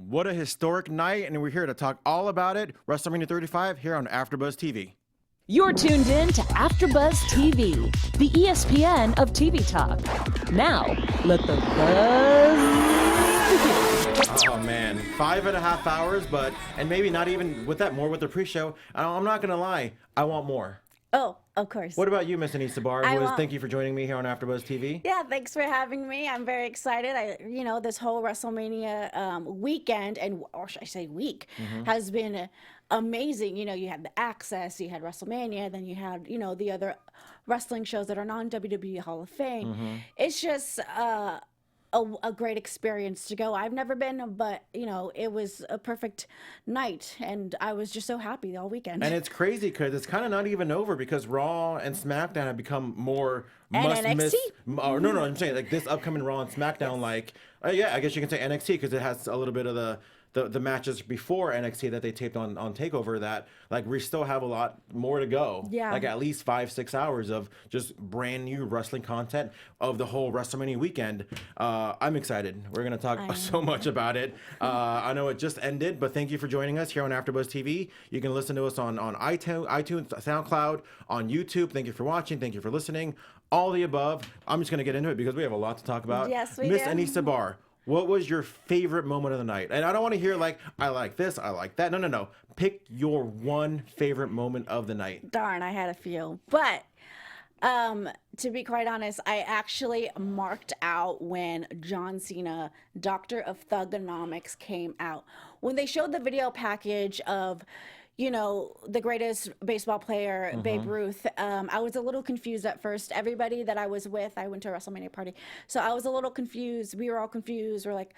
What a historic night, and we're here to talk all about it. WrestleMania 35 here on AfterBuzz TV. You're tuned in to AfterBuzz TV, the ESPN of TV talk. Now, let the buzz begin. Oh man, 5.5 hours, and maybe not even with that, more with the pre-show. I'm not gonna lie, I want more. Oh, of course. What about you, Miss Anissa Barr? Thank you for joining me here on AfterBuzz TV. Yeah, thanks for having me. I'm very excited. This whole WrestleMania weekend, or should I say week, has been amazing. You had the Access, you had WrestleMania, then you had, the other wrestling shows that are non-WWE Hall of Fame. It's just a great experience to go. I've never been, but it was a perfect night, and I was just so happy all weekend. And it's crazy because it's kind of not even over because Raw and SmackDown have become more NXT? No, I'm saying like this upcoming Raw and SmackDown, I guess you can say NXT because it has a little bit of the matches before NXT that they taped on TakeOver that we still have a lot more to go. Yeah. At least 5-6 hours of just brand new wrestling content of the whole WrestleMania weekend. I'm excited. We're going to talk so much about it. I know it just ended, but thank you for joining us here on AfterBuzz TV. You can listen to us on iTunes, SoundCloud, on YouTube. Thank you for watching. Thank you for listening. All the above. I'm just going to get into it because we have a lot to talk about. Yes, we Miss do. Anissa Barr. What was your favorite moment of the night? And I don't want to hear I like this, I like that. No. Pick your one favorite moment of the night. Darn, I had a few. But to be quite honest, I actually marked out when John Cena, Doctor of Thugonomics, came out. When they showed the video package of the greatest baseball player, Babe Ruth, I was a little confused at first. Everybody that I was with, I went to a WrestleMania party, so I was a little confused. We were all confused. We're like,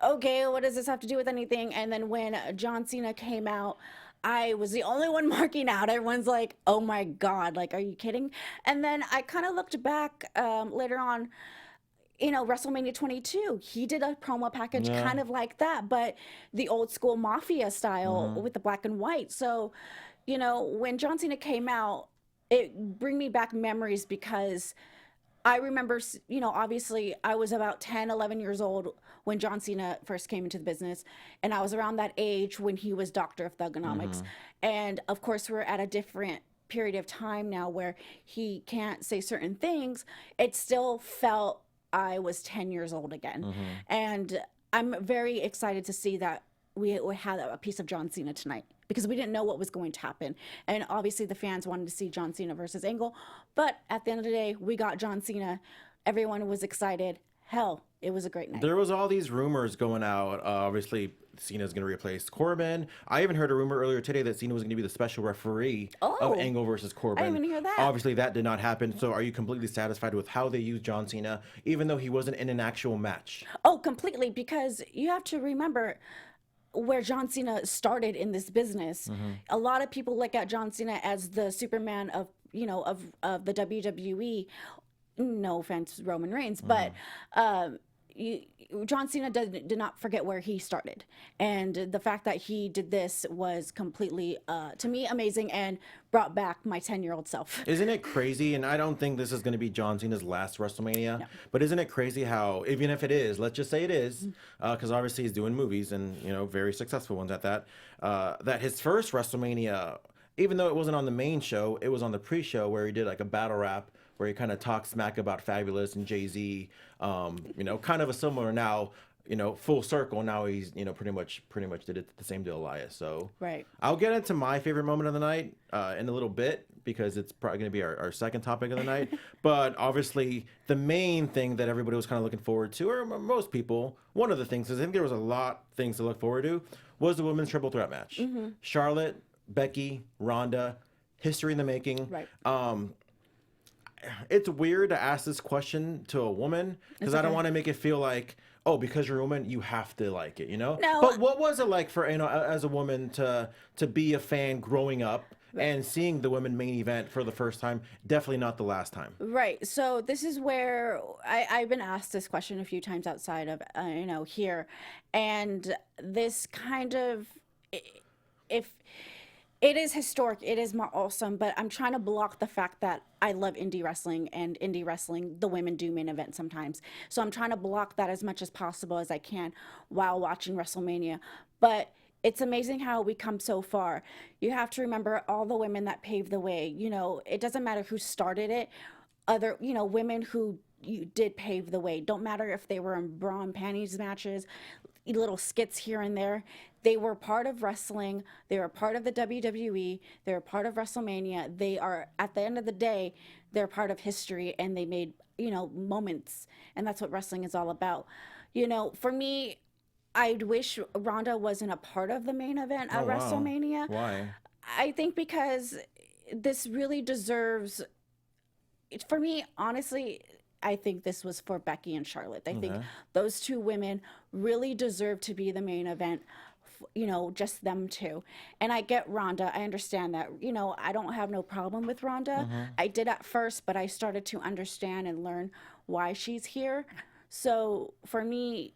okay, what does this have to do with anything? And then when John Cena came out, I was the only one marking out. Everyone's like, oh my God, are you kidding? And then I kind of looked back later on, WrestleMania 22, he did a promo package kind of like that, but the old school mafia style with the black and white. So, when John Cena came out, it bring me back memories because I remember, obviously I was about 10, 11 years old when John Cena first came into the business. And I was around that age when he was Doctor of Thugonomics. And of course, we're at a different period of time now where he can't say certain things. It still felt I was 10 years old again. And I'm very excited to see that we had a piece of John Cena tonight because we didn't know what was going to happen. And obviously the fans wanted to see John Cena versus Angle. But at the end of the day, we got John Cena. Everyone was excited. Hell, it was a great night. There was all these rumors going out. Obviously, Cena's going to replace Corbin. I even heard a rumor earlier today that Cena was going to be the special referee of Angle versus Corbin. I didn't even hear that. Obviously, that did not happen. So are you completely satisfied with how they used John Cena, even though he wasn't in an actual match? Oh, completely, because you have to remember where John Cena started in this business. A lot of people look at John Cena as the Superman of the WWE. No offense, Roman Reigns, but John Cena did not forget where he started, and the fact that he did this was completely, to me, amazing and brought back my 10-year-old self. Isn't it crazy? And I don't think this is going to be John Cena's last WrestleMania, but isn't it crazy how, even if it is, let's just say it is, because obviously he's doing movies and very successful ones at that, that his first WrestleMania, even though it wasn't on the main show, it was on the pre-show where he did a battle rap where he kind of talked smack about Fabulous and Jay-Z, kind of a similar now, full circle. Now he's, pretty much did it the same to Elias. So Right. I'll get into my favorite moment of the night in a little bit because it's probably going to be our second topic of the night. But obviously the main thing that everybody was kind of looking forward to, or most people, one of the things, I think there was a lot of things to look forward to, was the women's triple threat match. Charlotte, Becky, Ronda, history in the making. Right. It's weird to ask this question to a woman because I don't want to make it feel like, oh, because you're a woman, you have to like it, No. But what was it like for, as a woman to be a fan growing up and seeing the women main event for the first time? Definitely not the last time. Right. So this is where I've been asked this question a few times outside of, here. And this kind of, if It is historic. It is more awesome, but I'm trying to block the fact that I love indie wrestling, and indie wrestling, the women do main event sometimes. So I'm trying to block that as much as possible as I can while watching WrestleMania. But it's amazing how we come so far. You have to remember all the women that paved the way. You know, it doesn't matter who started it. Other, you know, women who you did pave the way. Don't matter if they were in bra and panties matches, little skits here and there. They were part of wrestling. They were part of the WWE. They were part of WrestleMania. They are, at the end of the day, they're part of history, and they made, you know, moments. And that's what wrestling is all about. You know, for me, I'd wish Ronda wasn't a part of the main event at WrestleMania. Why? I think because this really deserves, for me, honestly, I think this was for Becky and Charlotte. I think those two women really deserve to be the main event, you know, just them two. And I get Ronda. I understand that. You know, I don't have no problem with Ronda. I did at first, but I started to understand and learn why she's here. So for me,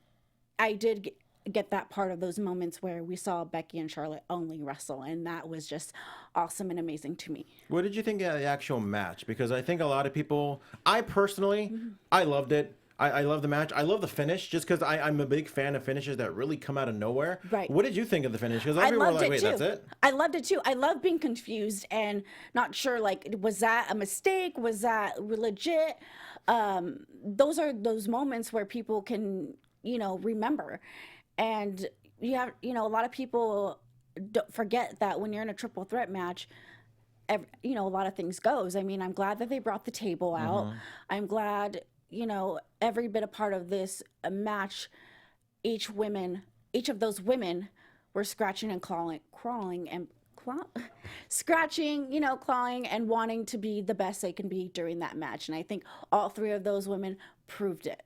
I did get that part of those moments where we saw Becky and Charlotte only wrestle, and that was just awesome and amazing to me. What did you think of the actual match? Because I think a lot of people, I personally, I loved it. I love the match. I love the finish, just because I'm a big fan of finishes that really come out of nowhere. Right. What did you think of the finish? Because I everyone loved was like, it wait, too. that's it? I loved it too. I love being confused and not sure, like, was that a mistake? Was that legit? Those are those moments where people can, you know, remember. And you have, you know, a lot of people don't forget that when you're in a triple threat match, you know, a lot of things goes. I mean, I'm glad that they brought the table out. I'm glad, you know, every bit a part of this match, each of those women were scratching and scratching, you know, clawing and wanting to be the best they can be during that match. And I think all three of those women proved it.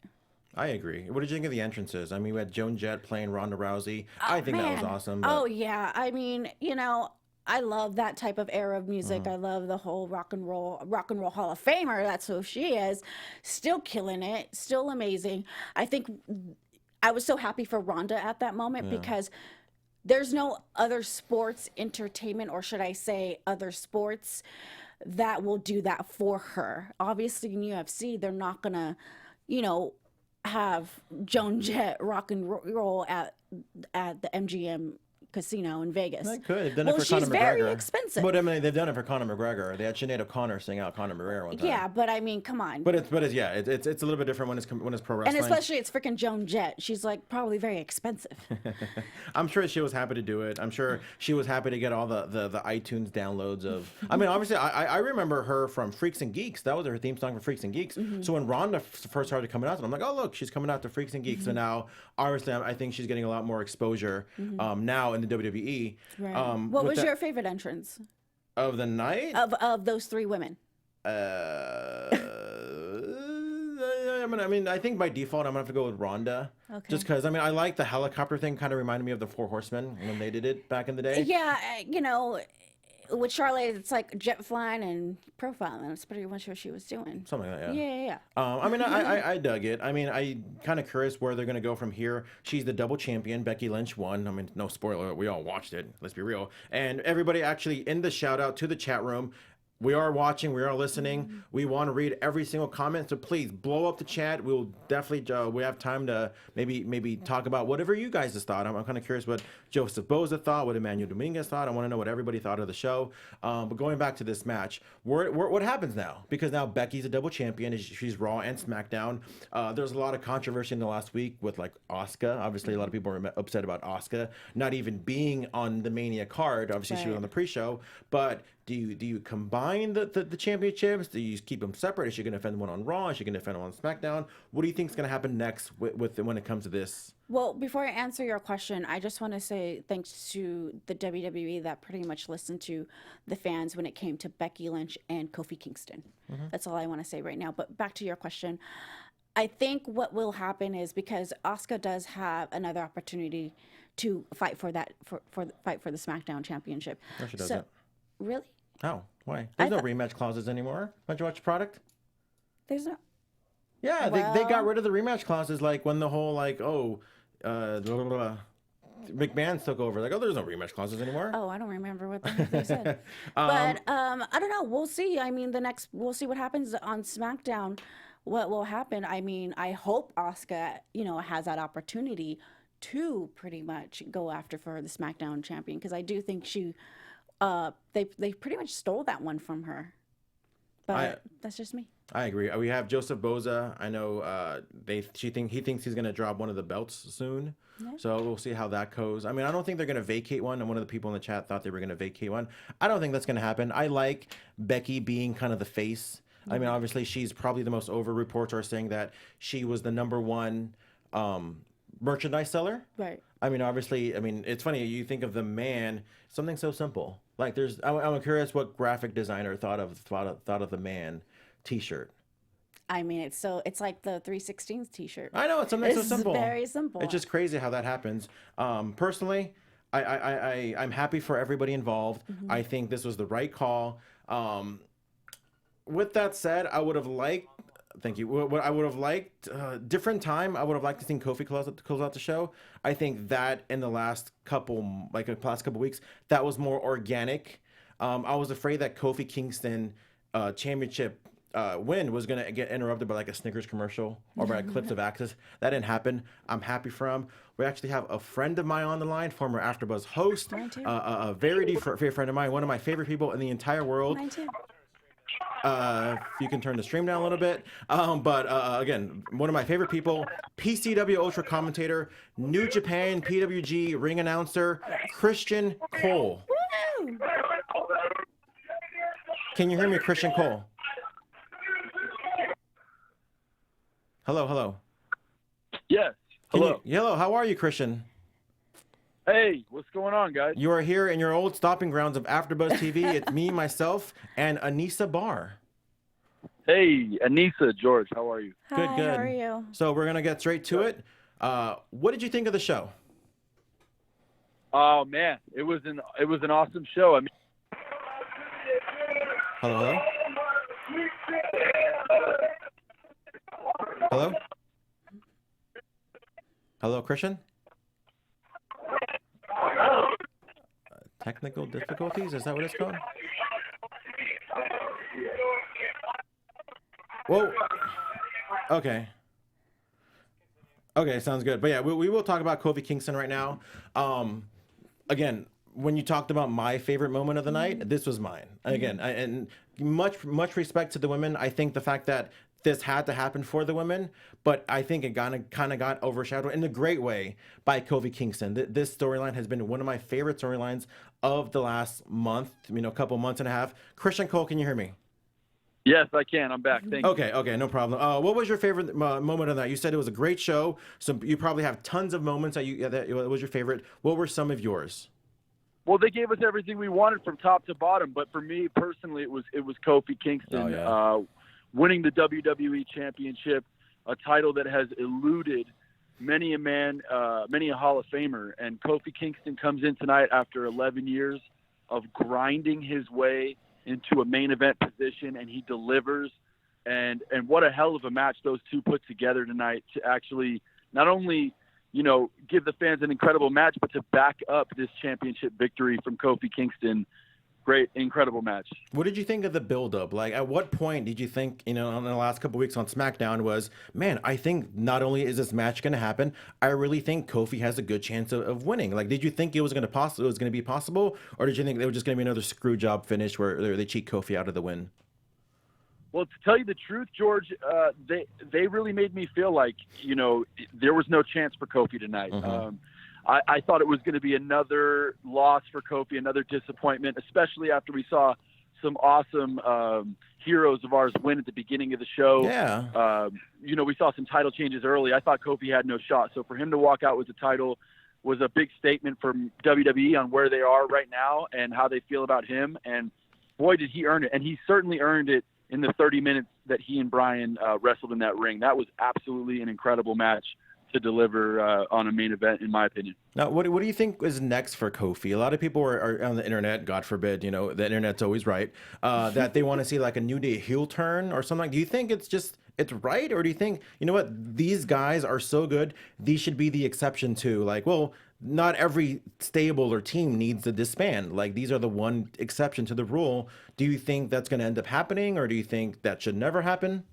I agree. What did you think of the entrances? I mean, we had Joan Jett playing Ronda Rousey. I think that was awesome. But... Oh, yeah. I mean, you know, I love that type of era of music. I love the whole rock and roll Hall of Famer. That's who she is. Still killing it. Still amazing. I think I was so happy for Ronda at that moment because there's no other sports entertainment, or should I say other sports, that will do that for her. Obviously in UFC, they're not going to, you know, have Joan Jett rock and roll at the MGM casino in Vegas. They could. They've done it for she's Conor McGregor. very expensive. But I mean, they've done it for Conor McGregor. They had Sinead O'Connor sing out Conor McGregor one time. Yeah, but I mean, come on. But it's a little bit different when it's pro wrestling. And especially it's freaking Joan Jett. She's like probably very expensive. I'm sure she was happy to do it. I'm sure she was happy to get all the iTunes downloads of. I mean, obviously, I remember her from Freaks and Geeks. That was her theme song for Freaks and Geeks. So when Ronda first started coming out, I'm like, oh look, she's coming out to Freaks and Geeks. So now, obviously, I think she's getting a lot more exposure now in the WWE. Right. What was your favorite entrance of the night of those three women? I mean, I think by default I'm gonna have to go with Ronda. Okay. Just because I mean, I like the helicopter thing. Kind of reminded me of the Four Horsemen when they did it back in the day. Yeah, you know, with Charlotte, it's like jet flying and profiling. That's pretty much what she was doing. Something like that. Yeah. I mean, I dug it. I mean, I kind of curious where they're gonna go from here. She's the double champion. Becky Lynch won. I mean, no spoiler. We all watched it. Let's be real. And everybody actually in the shout out to the chat room. We are watching. We are listening. We want to read every single comment. So please blow up the chat. We'll definitely. We have time to maybe talk about whatever you guys have thought. I'm kind of curious what Joseph Boza thought, what Emmanuel Dominguez thought. I want to know what everybody thought of the show. But going back to this match, what happens now? Because now Becky's a double champion. She's Raw and SmackDown. There's a lot of controversy in the last week with like Asuka. Obviously, a lot of people are upset about Asuka not even being on the Mania card. Obviously, she was on the pre-show, but. Do you combine the championships? Do you keep them separate? Is she going to defend one on Raw? Is she going to defend one on SmackDown? What do you think is going to happen next with when it comes to this? Well, before I answer your question, I just want to say thanks to the WWE that pretty much listened to the fans when it came to Becky Lynch and Kofi Kingston. That's all I want to say right now. But back to your question. I think what will happen is because Asuka does have another opportunity to fight for that for the SmackDown championship. No, she doesn't. Really? How? Why? There's no rematch clauses anymore. Don't you watch the product? There's no. Yeah, they got rid of the rematch clauses. Like when the whole like blah, blah, blah. McMahon took over. Like, oh, there's no rematch clauses anymore. Oh, I don't remember what the heck they said. But I don't know. We'll see. I mean, we'll see what happens on SmackDown. What will happen? I mean, I hope Asuka, has that opportunity to pretty much go after for the SmackDown champion, because I do think they pretty much stole that one from her. But that's just me. I agree. We have Joseph Boza. I know he thinks he's gonna drop one of the belts soon. Yeah. So we'll see how that goes. I mean, I don't think they're gonna vacate one. And one of the people in the chat thought they were gonna vacate one. I don't think that's gonna happen. I like Becky being kind of the face. I mean, obviously, she's probably the most over. Reports are saying that she was the #1 merchandise seller. Right. I mean, obviously, it's funny. You think of the man, something so simple. Like, I'm curious what graphic designer thought of the man T-shirt. I mean, it's like the 316s T-shirt. I know, it's something so simple. It's very simple. It's just crazy how that happens. Personally, I'm happy for everybody involved. Mm-hmm. I think this was the right call. With that said, I would have liked. Thank you. What I would have liked, different time. I would have liked to see Kofi close out the show. I think that in the last couple weeks, that was more organic. I was afraid that Kofi Kingston championship win was going to get interrupted by like a Snickers commercial or by clips of Access. That didn't happen. I'm happy for him. We actually have a friend of mine on the line, former AfterBuzz host, a very dear friend of mine, one of my favorite people in the entire world. Mine too. You can turn the stream down a little bit. But again, one of my favorite people, PCW Ultra commentator, New Japan PWG ring announcer, Christian Cole. Woo! Can you hear me, Christian Cole? Hello. Yes. Hello. Hello. How are you, Christian? Hey, what's going on, guys? You are here in your old stopping grounds of AfterBuzz TV. It's me, myself, and Anissa Barr. Hey, Anissa, George, how are you? Hi, Good. How are you? So we're gonna get straight to it. What did you think of the show? Oh man, it was an awesome show. I mean, Hello, Christian? Technical difficulties? Is that what it's called? Whoa. Okay, sounds good. But yeah, we will talk about Kofi Kingston right now. Again, when you talked about my favorite moment of the night, this was mine. Again, and much respect to the women. I think the fact that this had to happen for the women, but I think it kind of got overshadowed in a great way by Kofi Kingston. This storyline has been one of my favorite storylines of the last month, couple months and a half. Christian Cole, can you hear me? Yes, I can. I'm back. Thank you. Okay, no problem. What was your favorite moment of that? You said it was a great show, so you probably have tons of moments that was your favorite. What were some of yours? Well, they gave us everything we wanted from top to bottom, but for me personally, it was Kofi Kingston. Oh, yeah. Winning the WWE Championship, a title that has eluded many a Hall of Famer. And Kofi Kingston comes in tonight after 11 years of grinding his way into a main event position, and he delivers. And what a hell of a match those two put together tonight to actually not only, give the fans an incredible match, but to back up this championship victory from Kofi Kingston. Great, incredible match. What did you think of the build-up? Like, at what point did you think, in the last couple of weeks on SmackDown was, man, I think not only is this match going to happen, I really think Kofi has a good chance of winning. Like, did you think it was going to be possible, or did you think it was just going to be another screw job finish where they cheat Kofi out of the win? Well, to tell you the truth, George, they really made me feel like, there was no chance for Kofi tonight. Mm-hmm. I thought it was going to be another loss for Kofi, another disappointment, especially after we saw some awesome heroes of ours win at the beginning of the show. Yeah. We saw some title changes early. I thought Kofi had no shot. So for him to walk out with the title was a big statement from WWE on where they are right now and how they feel about him. And boy, did he earn it. And he certainly earned it in the 30 minutes that he and Bryan wrestled in that ring. That was absolutely an incredible match to deliver on a main event, in my opinion. Now, what do you think is next for Kofi? A lot of people are on the internet, God forbid, the internet's always right, that they want to see like a New Day heel turn or something. Do you think it's right? Or do you think, these guys are so good, these should be the exception to, like, well, not every stable or team needs to disband. Like, these are the one exception to the rule. Do you think that's going to end up happening, or do you think that should never happen?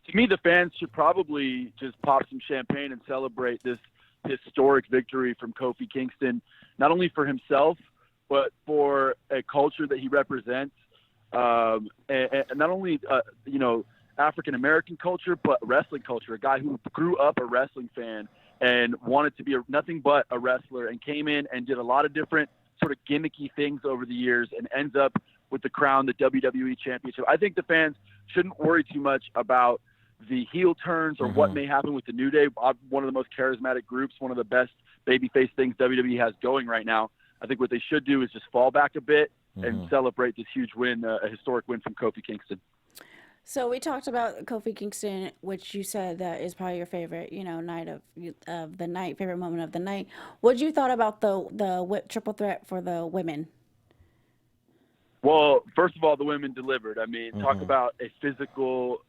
To me, the fans should probably just pop some champagne and celebrate this historic victory from Kofi Kingston, not only for himself, but for a culture that he represents. And not only, African-American culture, but wrestling culture, a guy who grew up a wrestling fan and wanted to be nothing but a wrestler, and came in and did a lot of different sort of gimmicky things over the years, and ends up with the crown, the WWE Championship. I think the fans shouldn't worry too much about the heel turns or what may happen with the New Day. One of the most charismatic groups, one of the best babyface things WWE has going right now. I think what they should do is just fall back a bit and celebrate this huge win, a historic win from Kofi Kingston. So we talked about Kofi Kingston, which you said that is probably your favorite, night of the night, favorite moment of the night. What you thought about the triple threat for the women? Well, first of all, the women delivered. I mean, talk about a physical,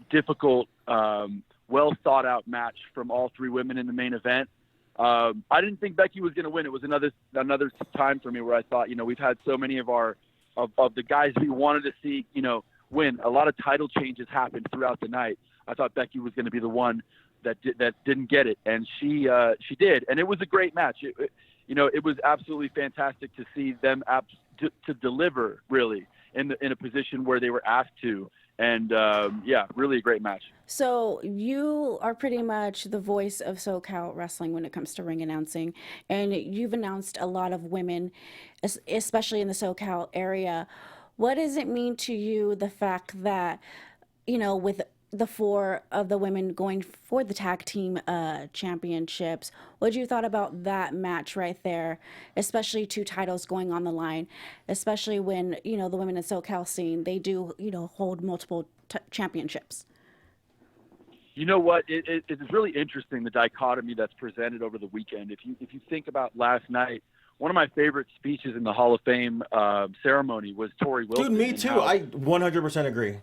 difficult, well thought out match from all three women in the main event. I didn't think Becky was going to win. It was another time for me where I thought, we've had so many of the guys we wanted to see, win. A lot of title changes happened throughout the night. I thought Becky was going to be the one that didn't get it, and she did, and it was a great match. It was absolutely fantastic to see them to deliver, really, in a position where they were asked to. And really a great match. So you are pretty much the voice of SoCal wrestling when it comes to ring announcing, and you've announced a lot of women, especially in the SoCal area. What does it mean to you, the fact that, with the four of the women going for the tag team championships, what you thought about that match right there, especially two titles going on the line, especially when, the women in SoCal scene, they do, hold multiple championships? You know what? It is really interesting, the dichotomy that's presented over the weekend. If you think about last night, one of my favorite speeches in the Hall of Fame ceremony was Tori Wilson. Dude, me too. I 100% agree.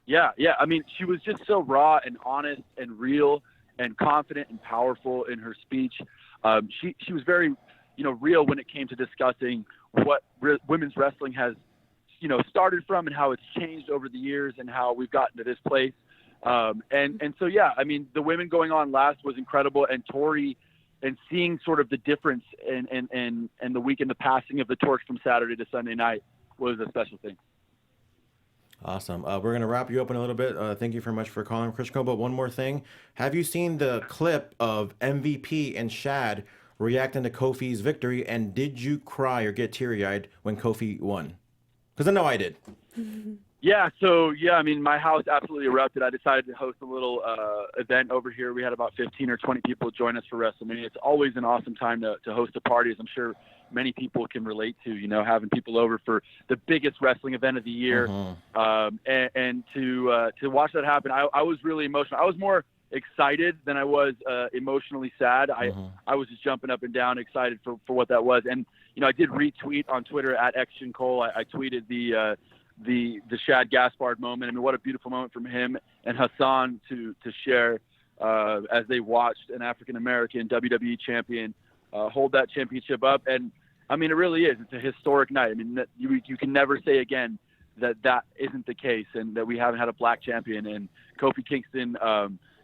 Yeah. I mean, she was just so raw and honest and real and confident and powerful in her speech. She was very, real when it came to discussing what women's wrestling has, started from, and how it's changed over the years, and how we've gotten to this place. And so, yeah, I mean, the women going on last was incredible, and Tori, and seeing sort of the difference in the weekend, the passing of the torch from Saturday to Sunday night was a special thing. Awesome. We're going to wrap you up in a little bit. Thank you very much for calling, Krishko. But one more thing. Have you seen the clip of MVP and Shad reacting to Kofi's victory? And did you cry or get teary-eyed when Kofi won? Because I know I did. Yeah. So, I mean, my house absolutely erupted. I decided to host a little event over here. We had about 15 or 20 people join us for Wrestlemania. It's always an awesome time to host a party, as I'm sure many people can relate to, having people over for the biggest wrestling event of the year. And to watch that happen, I was really emotional. I was more excited than I was emotionally sad. I was just jumping up and down, excited for what that was. And, I did retweet on Twitter at Action Cole. I tweeted the Shad Gaspard moment. I mean, what a beautiful moment from him and Hassan to share as they watched an African-American WWE champion hold that championship up. And I mean, it really is. It's a historic night. I mean, you can never say again that isn't the case, and that we haven't had a black champion. And Kofi Kingston,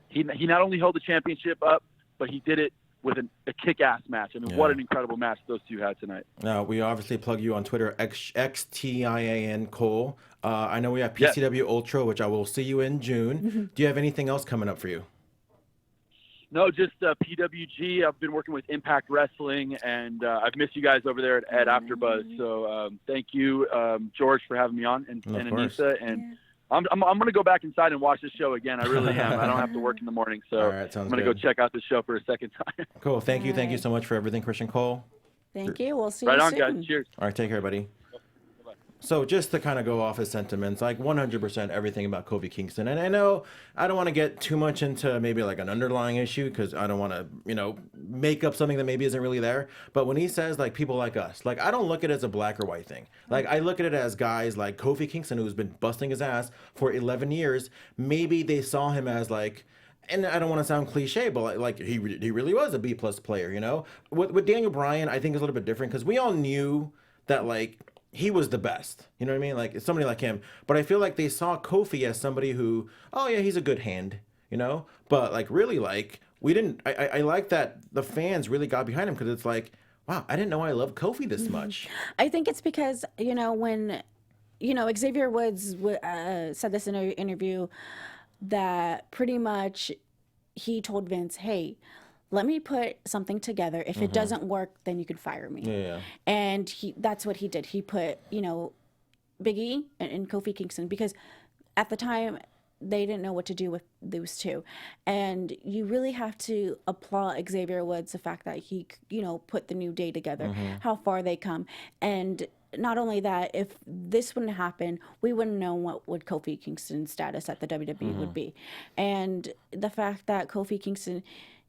he not only held the championship up, but he did it with a kick-ass match. I mean, what an incredible match those two had tonight. Now, we obviously plug you on Twitter, XTIAN Cole. I know we have PCW Ultra, which I will see you in June. Do you have anything else coming up for you? No, just PWG. I've been working with Impact Wrestling, and I've missed you guys over there at AfterBuzz. So thank you, George, for having me on, and Anissa. And I'm going to go back inside and watch this show again. I really am. I don't have to work in the morning, so I'm going to go check out this show for a second time. Cool. Thank you so much for everything, Christian Cole. Thank you. We'll see you soon. Right on, guys. Cheers. All right, take care, buddy. So just to kind of go off his sentiments, like 100% everything about Kofi Kingston. And I know I don't want to get too much into maybe like an underlying issue, because I don't want to, make up something that maybe isn't really there. But when he says like people like us, like I don't look at it as a black or white thing. Like I look at it as guys like Kofi Kingston, who's been busting his ass for 11 years. Maybe they saw him as like and I don't want to sound cliche, but like he really was a B+ player, you know. With Daniel Bryan, I think it's a little bit different because we all knew that like he was the best, you know what I mean? Like somebody like him, but I feel like they saw Kofi as somebody who, oh yeah, he's a good hand, you know. But like really, like we didn't. I like that the fans really got behind him because it's like, wow, I didn't know I loved Kofi this much. I think it's because, you know, when, you know, Xavier Woods said this in an interview that pretty much he told Vince, hey, let me put something together. If it doesn't work, then you can fire me. Yeah. And that's what he did. He put, you know, Big E and Kofi Kingston, because at the time they didn't know what to do with those two. And you really have to applaud Xavier Woods, the fact that he, you know, put the New Day together, how far they come. And not only that, if this wouldn't happen, we wouldn't know what would Kofi Kingston's status at the WWE would be. And the fact that Kofi Kingston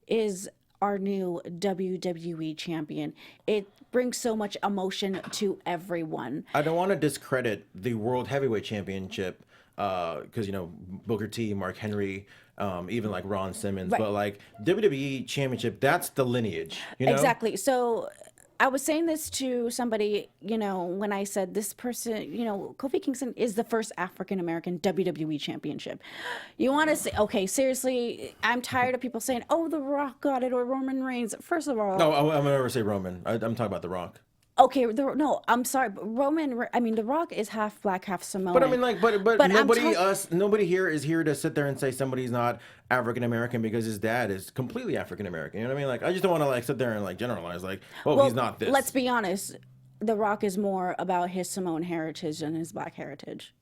is our new WWE champion, it brings so much emotion to everyone. I don't want to discredit the World Heavyweight Championship because, you know, Booker T, Mark Henry, even like Ron Simmons, but like WWE Championship, that's the lineage, you know? Exactly. So I was saying this to somebody, you know, when I said this person, you know, Kofi Kingston is the first African-American WWE championship. You want to say, okay, seriously, I'm tired of people saying, oh, The Rock got it or Roman Reigns. First of all. No, I'm going to never say Roman. I'm talking about The Rock. Okay, no, I'm sorry, but The Rock is half black, half Samoan. But I mean, like, but nobody here is here to sit there and say somebody's not African American because his dad is completely African American. You know what I mean? Like, I just don't want to like sit there and like generalize, like, oh, he's not this. Let's be honest, The Rock is more about his Samoan heritage than his black heritage.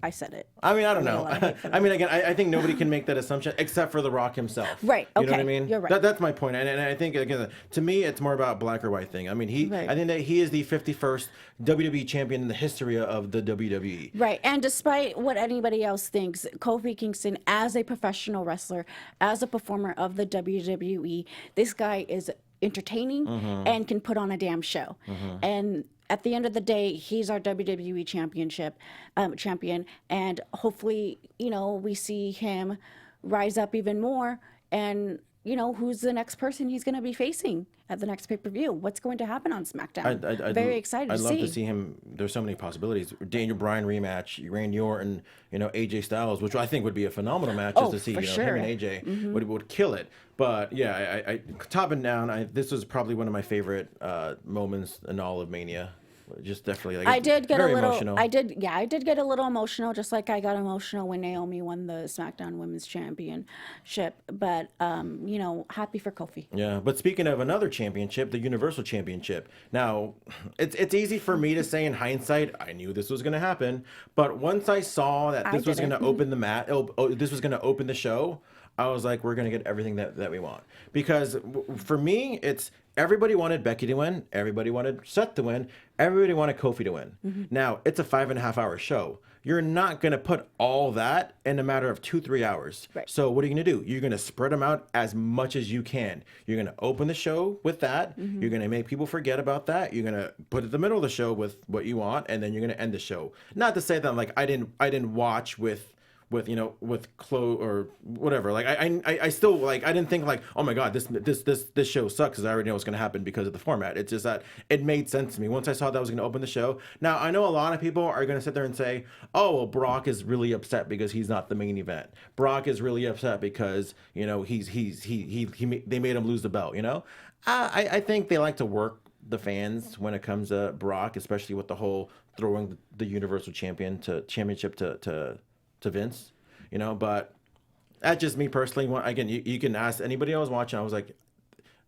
I said it. I mean, I don't know. I mean, again, I think nobody can make that assumption except for The Rock himself. Right. Okay. You know what I mean? You're right. That's my point. And I think, again, to me, it's more about black or white thing. I mean, I think that he is the 51st WWE champion in the history of the WWE. Right. And despite what anybody else thinks, Kofi Kingston, as a professional wrestler, as a performer of the WWE, this guy is entertaining and can put on a damn show. And at the end of the day, he's our WWE champion, and hopefully, you know, we see him rise up even more. And you know, who's the next person he's going to be facing at the next pay-per-view? What's going to happen on SmackDown? Very excited to see. I'd love to see him. There's so many possibilities. Daniel Bryan rematch, Randy Orton, you know, AJ Styles, which I think would be a phenomenal match just to see. You know, him and AJ would kill it. But yeah, I top and down, this was probably one of my favorite moments in all of Mania. Just definitely, like, I did get a little emotional. I did get a little emotional, just like I got emotional when Naomi won the SmackDown Women's Championship. But you know, happy for Kofi. Yeah, but speaking of another championship, the Universal Championship. Now, it's easy for me to say in hindsight, I knew this was going to happen. But once I saw that this was going to open the this was going to open the show, I was like, we're going to get everything that we want. Because for me, it's everybody wanted Becky to win. Everybody wanted Seth to win. Everybody wanted Kofi to win. Now, it's a 5.5-hour show. You're not going to put all that in a matter of 2-3 hours. Right. So what are you going to do? You're going to spread them out as much as you can. You're going to open the show with that. You're going to make people forget about that. You're going to put it in the middle of the show with what you want, and then you're going to end the show. Not to say that like I didn't watch with you know, with Chloe or whatever. Like I still like, I didn't think like, oh my God, this show sucks because I already know what's going to happen because of the format. It's just that it made sense to me once I saw that was going to open the show. Now I know a lot of people are going to sit there and say, oh, well, Brock is really upset because he's not the main event. Brock is really upset because, you know, they made him lose the belt. You know, I think they like to work the fans when it comes to Brock, especially with the whole throwing the Universal Championship to Vince, you know. But that's just me personally. Again, you can ask anybody else watching. I was like,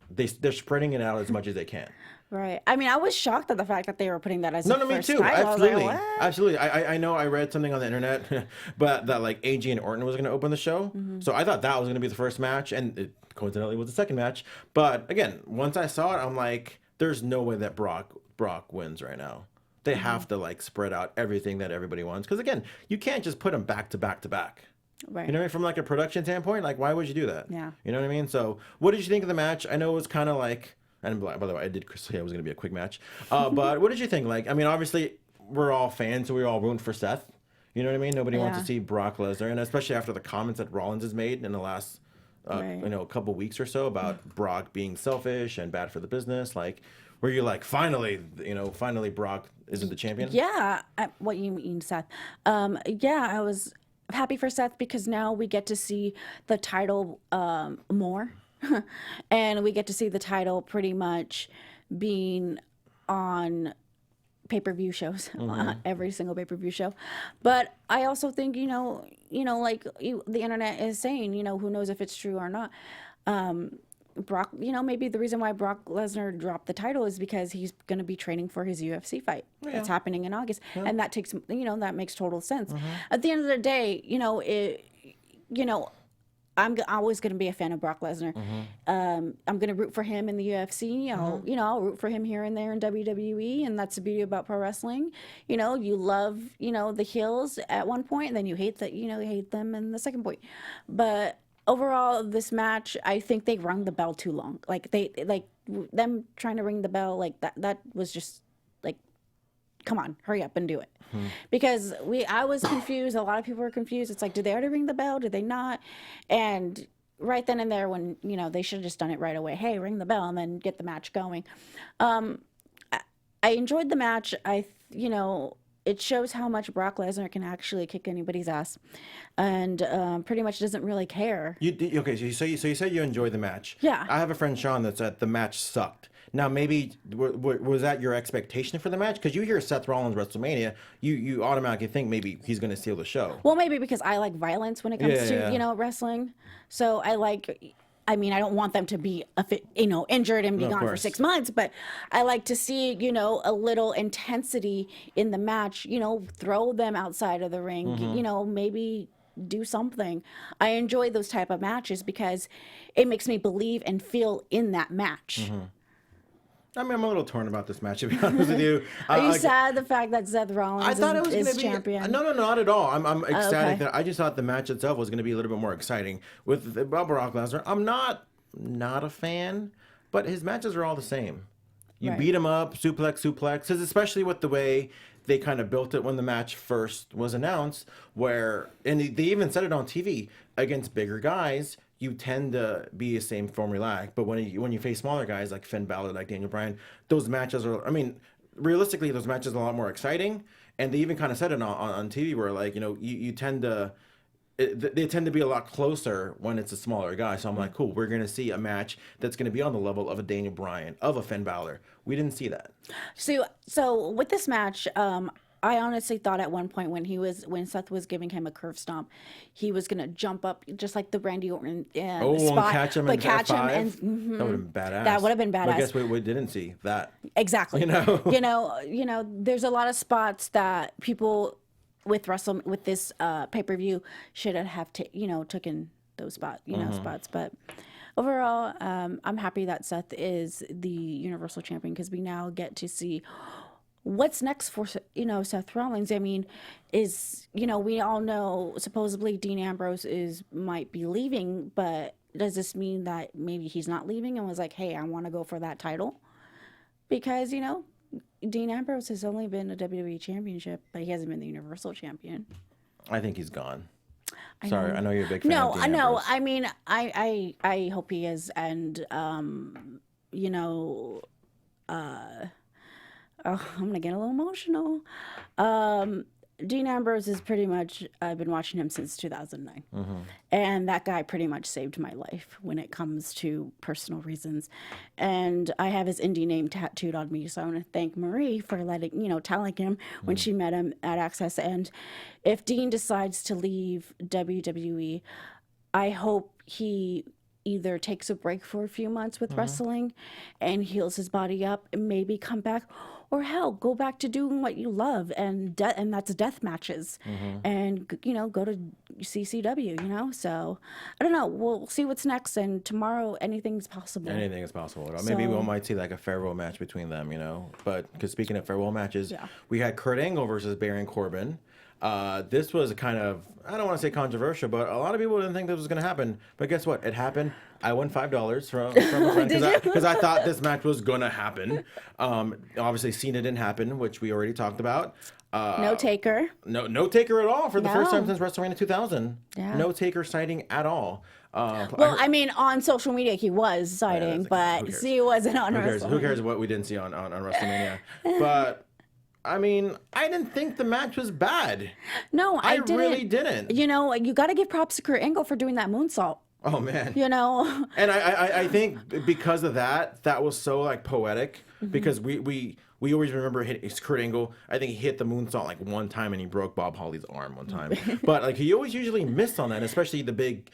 they're spreading it out as much as they can. Right. I mean, I was shocked at the fact that they were putting that as no, the me first too. title. Absolutely, I was like, what? absolutely. I know I read something on the internet, but that like AJ and Orton was going to open the show. So I thought that was going to be the first match, and it coincidentally was the second match. But again, once I saw it, I'm like, there's no way that Brock wins right now. They have to like spread out everything that everybody wants. Because again, you can't just put them back to back to back. Right. You know what I mean? From like a production standpoint, like why would you do that? Yeah. You know what I mean? So what did you think of the match? I know it was kind of like, and by the way, I did say it was going to be a quick match. But what did you think? Like, I mean, obviously we're all fans, so we're all rooting for Seth. You know what I mean? Nobody wants Yeah. to see Brock Lesnar, and especially after the comments that Rollins has made in the last, Right. a couple weeks or so about Brock being selfish and bad for the business. Like, where you're like, finally Brock isn't the champion. Yeah, what you mean, Seth? Yeah, I was happy for Seth because now we get to see the title more, and we get to see the title pretty much being on pay-per-view shows, every single pay-per-view show. But I also think like the internet is saying, who knows if it's true or not. Brock, maybe the reason why Brock Lesnar dropped the title is because he's going to be training for his UFC fight. That's happening in August. And that takes, that makes total sense. At the end of the day, I'm always going to be a fan of Brock Lesnar. I'm going to root for him in the UFC. I'll root for him here and there in WWE, and that's the beauty about pro wrestling. You love, the heels at one point, and then you hate them in the second point. But overall, this match, I think they rung the bell too long. Like them trying to ring the bell, like that was just like, come on, hurry up and do it. Because I was confused. A lot of people were confused. It's like, did they already ring the bell? Did they not? And right then and there, when they should have just done it right away. Hey, ring the bell and then get the match going. I enjoyed the match. It shows how much Brock Lesnar can actually kick anybody's ass, and pretty much doesn't really care. Okay, so you said you enjoyed the match. Yeah. I have a friend, Sean, that said the match sucked. Now, maybe, was that your expectation for the match? Because you hear Seth Rollins WrestleMania, you automatically think maybe he's going to steal the show. Well, maybe because I like violence when it comes to, wrestling. So I don't want them to be, injured and be gone for 6 months, but I like to see, a little intensity in the match, throw them outside of the ring, maybe do something. I enjoy those type of matches because it makes me believe and feel in that match. I'm a little torn about this match, to be honest with you. Are you sad the fact that Seth Rollins is champion? No, not at all. I'm ecstatic. Okay. I just thought the match itself was going to be a little bit more exciting. With Brock Lesnar, I'm not a fan, but his matches are all the same. You beat him up, suplex, because especially with the way they kind of built it when the match first was announced, and they even said it on TV, against bigger guys, you tend to be the same formulaic. But when you face smaller guys like Finn Balor, like Daniel Bryan, those matches are, realistically, those matches are a lot more exciting. And they even kind of said it on TV where, like, you tend to, they tend to be a lot closer when it's a smaller guy. So I'm like, cool, we're going to see a match that's going to be on the level of a Daniel Bryan, of a Finn Balor. We didn't see that. So with this match, I honestly thought at one point when Seth was giving him a curve stomp, he was gonna jump up just like the Randy Orton spot, and catch him, but catch him, F5? and That would have been badass. That would have been badass. I guess we didn't see that. Exactly. There's a lot of spots that people with this pay-per-view should have taken those spots, spots, but. Overall, I'm happy that Seth is the Universal Champion because we now get to see what's next for Seth Rollins. We all know supposedly Dean Ambrose might be leaving, but does this mean that maybe he's not leaving and was like, hey, I want to go for that title? Because Dean Ambrose has only been a WWE Championship, but he hasn't been the Universal Champion. I think he's gone. Sorry, I know you're a big fan of Dean No, Ambrose. I hope he is, and I'm gonna get a little emotional. Dean Ambrose is pretty much, I've been watching him since 2009, and that guy pretty much saved my life when it comes to personal reasons. And I have his indie name tattooed on me, so I want to thank Marie for telling him when she met him at Access. And if Dean decides to leave WWE, I hope he either takes a break for a few months with wrestling and heals his body up and maybe come back, or hell, go back to doing what you love, and that's death matches, and go to CCW. So I don't know. We'll see what's next, and tomorrow anything's possible. Anything is possible. Maybe we might see like a farewell match between them. But because speaking of farewell matches, we had Kurt Angle versus Baron Corbin. This was kind of, I don't want to say controversial, but a lot of people didn't think this was going to happen. But guess what? It happened. I won $5 from a friend because I thought this match was going to happen. Obviously, Cena didn't happen, which we already talked about. No Taker. No Taker at all for the first time since WrestleMania 2000. Yeah. No Taker sighting at all. Well, I mean, on social media he was citing, but he wasn't on WrestleMania. Who cares what we didn't see on WrestleMania? But I mean, I didn't think the match was bad. No, I really didn't. You know, you got to give props to Kurt Angle for doing that moonsault. Oh man. You know. And I think because of that was so like poetic because we always remember Kurt Angle. I think he hit the moonsault like one time and he broke Bob Holly's arm one time. But like he always usually missed on that, especially the big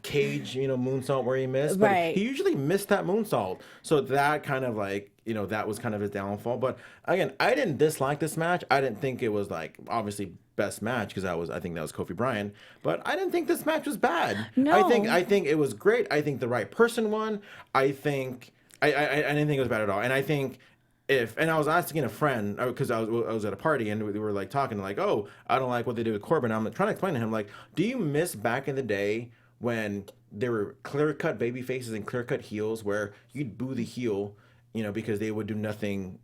cage, moonsault where he missed. But right. He usually missed that moonsault. So that kind of like, that was kind of his downfall. But again, I didn't dislike this match. I didn't think it was like obviously best match because I think that was Kofi Bryan. But I didn't think this match was bad. No. I think it was great. I think the right person won. I didn't think it was bad at all. And I think and I was asking a friend because I was at a party and we were like talking like, oh, I don't like what they did with Corbin. I'm trying to explain to him like, do you miss back in the day when there were clear-cut baby faces and clear-cut heels where you'd boo the heel, because they would do nothing,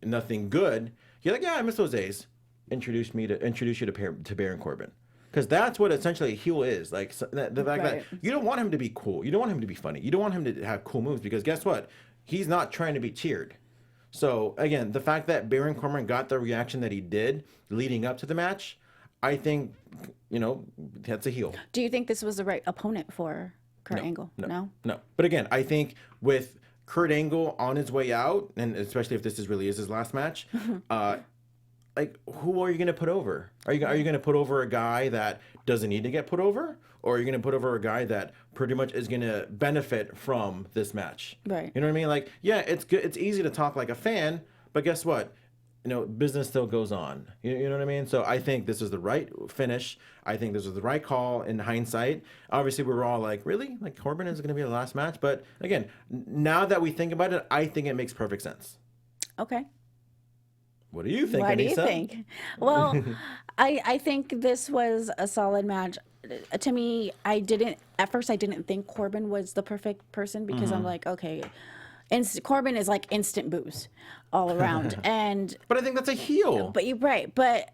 nothing good. You're like, yeah, I miss those days. Introduce you to Baron Corbin. Because that's what essentially a heel is. Like the fact that you don't want him to be cool. You don't want him to be funny. You don't want him to have cool moves because guess what? He's not trying to be cheered. So again, the fact that Baron Corbin got the reaction that he did leading up to the match, I think, that's a heel. Do you think this was the right opponent for Kurt Angle? No. But again, I think with Kurt Angle on his way out, and especially if this really is his last match, like who are you going to put over? Are you going to put over a guy that doesn't need to get put over, or are you going to put over a guy that pretty much is going to benefit from this match? Right. You know what I mean? Like, yeah, it's good. It's easy to talk like a fan, but guess what? Business still goes on. You know what I mean? So I think this is the right finish. I think this was the right call in hindsight. Obviously, we were all like, really? Like, Corbin is going to be the last match? But again, now that we think about it, I think it makes perfect sense. Okay. What do you think, What Anissa? do you think? Well, I think this was a solid match. To me, at first I didn't think Corbin was the perfect person because I'm like, okay, Corbin is like instant booze all around. But I think that's a heel. But you're right. But,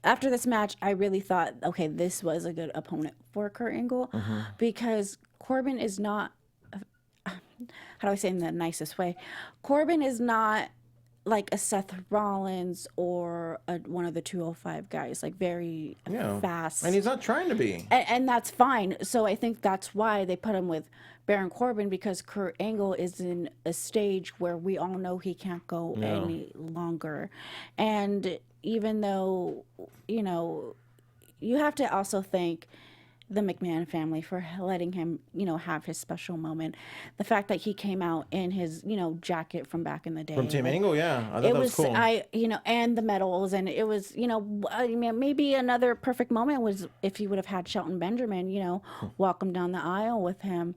after this match, I really thought, okay, this was a good opponent for Kurt Angle because Corbin is not, how do I say in the nicest way? Corbin is not like a Seth Rollins or one of the 205 guys, like very fast. And he's not trying to be. And that's fine. So I think that's why they put him with Baron Corbin because Kurt Angle is in a stage where we all know he can't go any longer. And even though, you have to also thank the McMahon family for letting him, have his special moment. The fact that he came out in his, jacket from back in the day. From Team Angle, yeah. I thought that was cool. And the medals. And it was, maybe another perfect moment was if he would have had Shelton Benjamin, walk him down the aisle with him.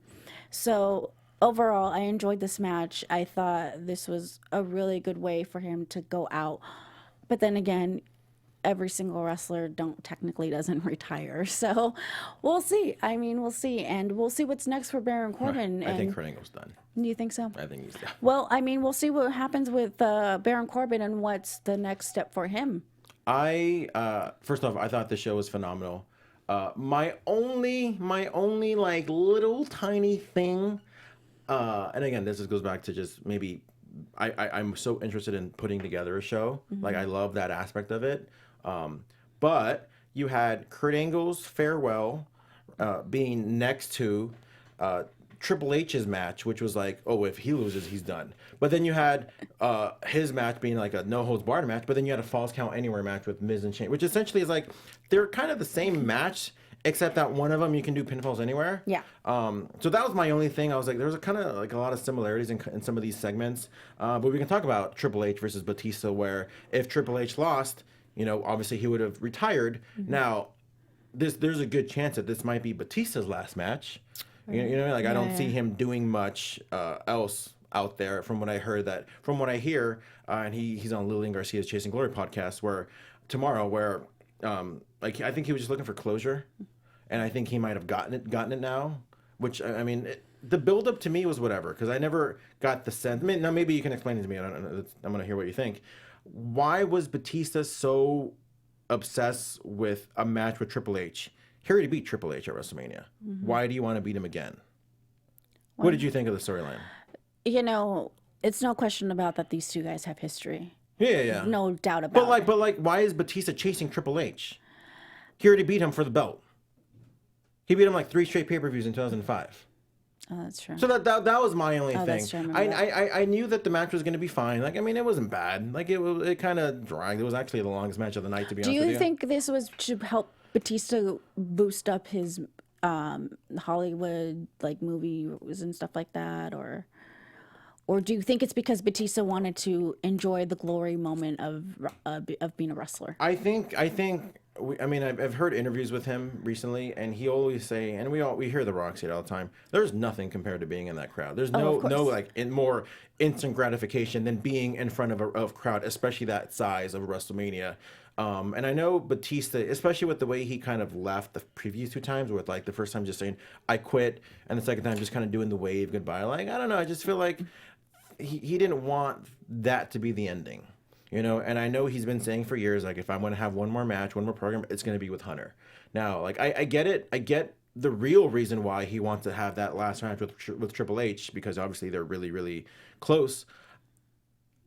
So overall, I enjoyed this match. I thought this was a really good way for him to go out. But then again, every single wrestler doesn't retire. So we'll see. We'll see. And we'll see what's next for Baron Corbin. Right. I think Kurt Angle's done. You think so? I think he's done. Well, we'll see what happens with Baron Corbin and what's the next step for him. First off, I thought the show was phenomenal. My only like little tiny thing, and again, this goes back to just maybe I'm so interested in putting together a show. Like I love that aspect of it. But you had Kurt Angle's farewell being next to Triple H's match, which was like, oh, if he loses, he's done. But then you had his match being like a no-holds-barred match, but then you had a Falls Count Anywhere match with Miz and Shane, which essentially is like, they're kind of the same match, except that one of them you can do pinfalls anywhere. Yeah. So that was my only thing. I was like, there's a kind of like a lot of similarities in some of these segments. But we can talk about Triple H versus Batista, where if Triple H lost, obviously he would have retired. Now, there's a good chance that this might be Batista's last match. You know, like I don't see him doing much else out there from what I hear, and he's on Lillian Garcia's Chasing Glory podcast where like I think he was just looking for closure, and I think he might have gotten it now. Which I mean, the build up to me was whatever, because I never got the sense. I mean, now maybe you can explain it to me. I don't know. I'm gonna hear what you think. Why was Batista so obsessed with a match with Triple H? He already beat Triple H at WrestleMania. Mm-hmm. Why do you want to beat him again? What did you think of the storyline? You know, it's no question about that these two guys have history. Yeah. No doubt about it. But why is Batista chasing Triple H? He already beat him for the belt. He beat him like 3 straight pay-per-views in 2005. Oh, that's true. So that was my only thing. That's true. I knew that the match was going to be fine. Like, I mean, it wasn't bad. Like, it kind of dragged. It was actually the longest match of the night, to be honest with you. Do you think this was to help Batista boost up his Hollywood like movies and stuff like that, or do you think it's because Batista wanted to enjoy the glory moment of being a wrestler? I think I've heard interviews with him recently, and he always say, and we hear The Rock say it all the time, there's nothing compared to being in that crowd. There's no like more instant gratification than being in front of a crowd, especially that size of WrestleMania. And I know Batista, especially with the way he kind of left the previous 2 times, with like the first time just saying I quit, and the second time just kind of doing the wave goodbye. Like, I don't know, I just feel like he didn't want that to be the ending. You know, and I know he's been saying for years, like, if I'm going to have one more match, one more program, it's going to be with Hunter. Now, like, I get it. I get the real reason why he wants to have that last match with Triple H, because obviously they're really, really close.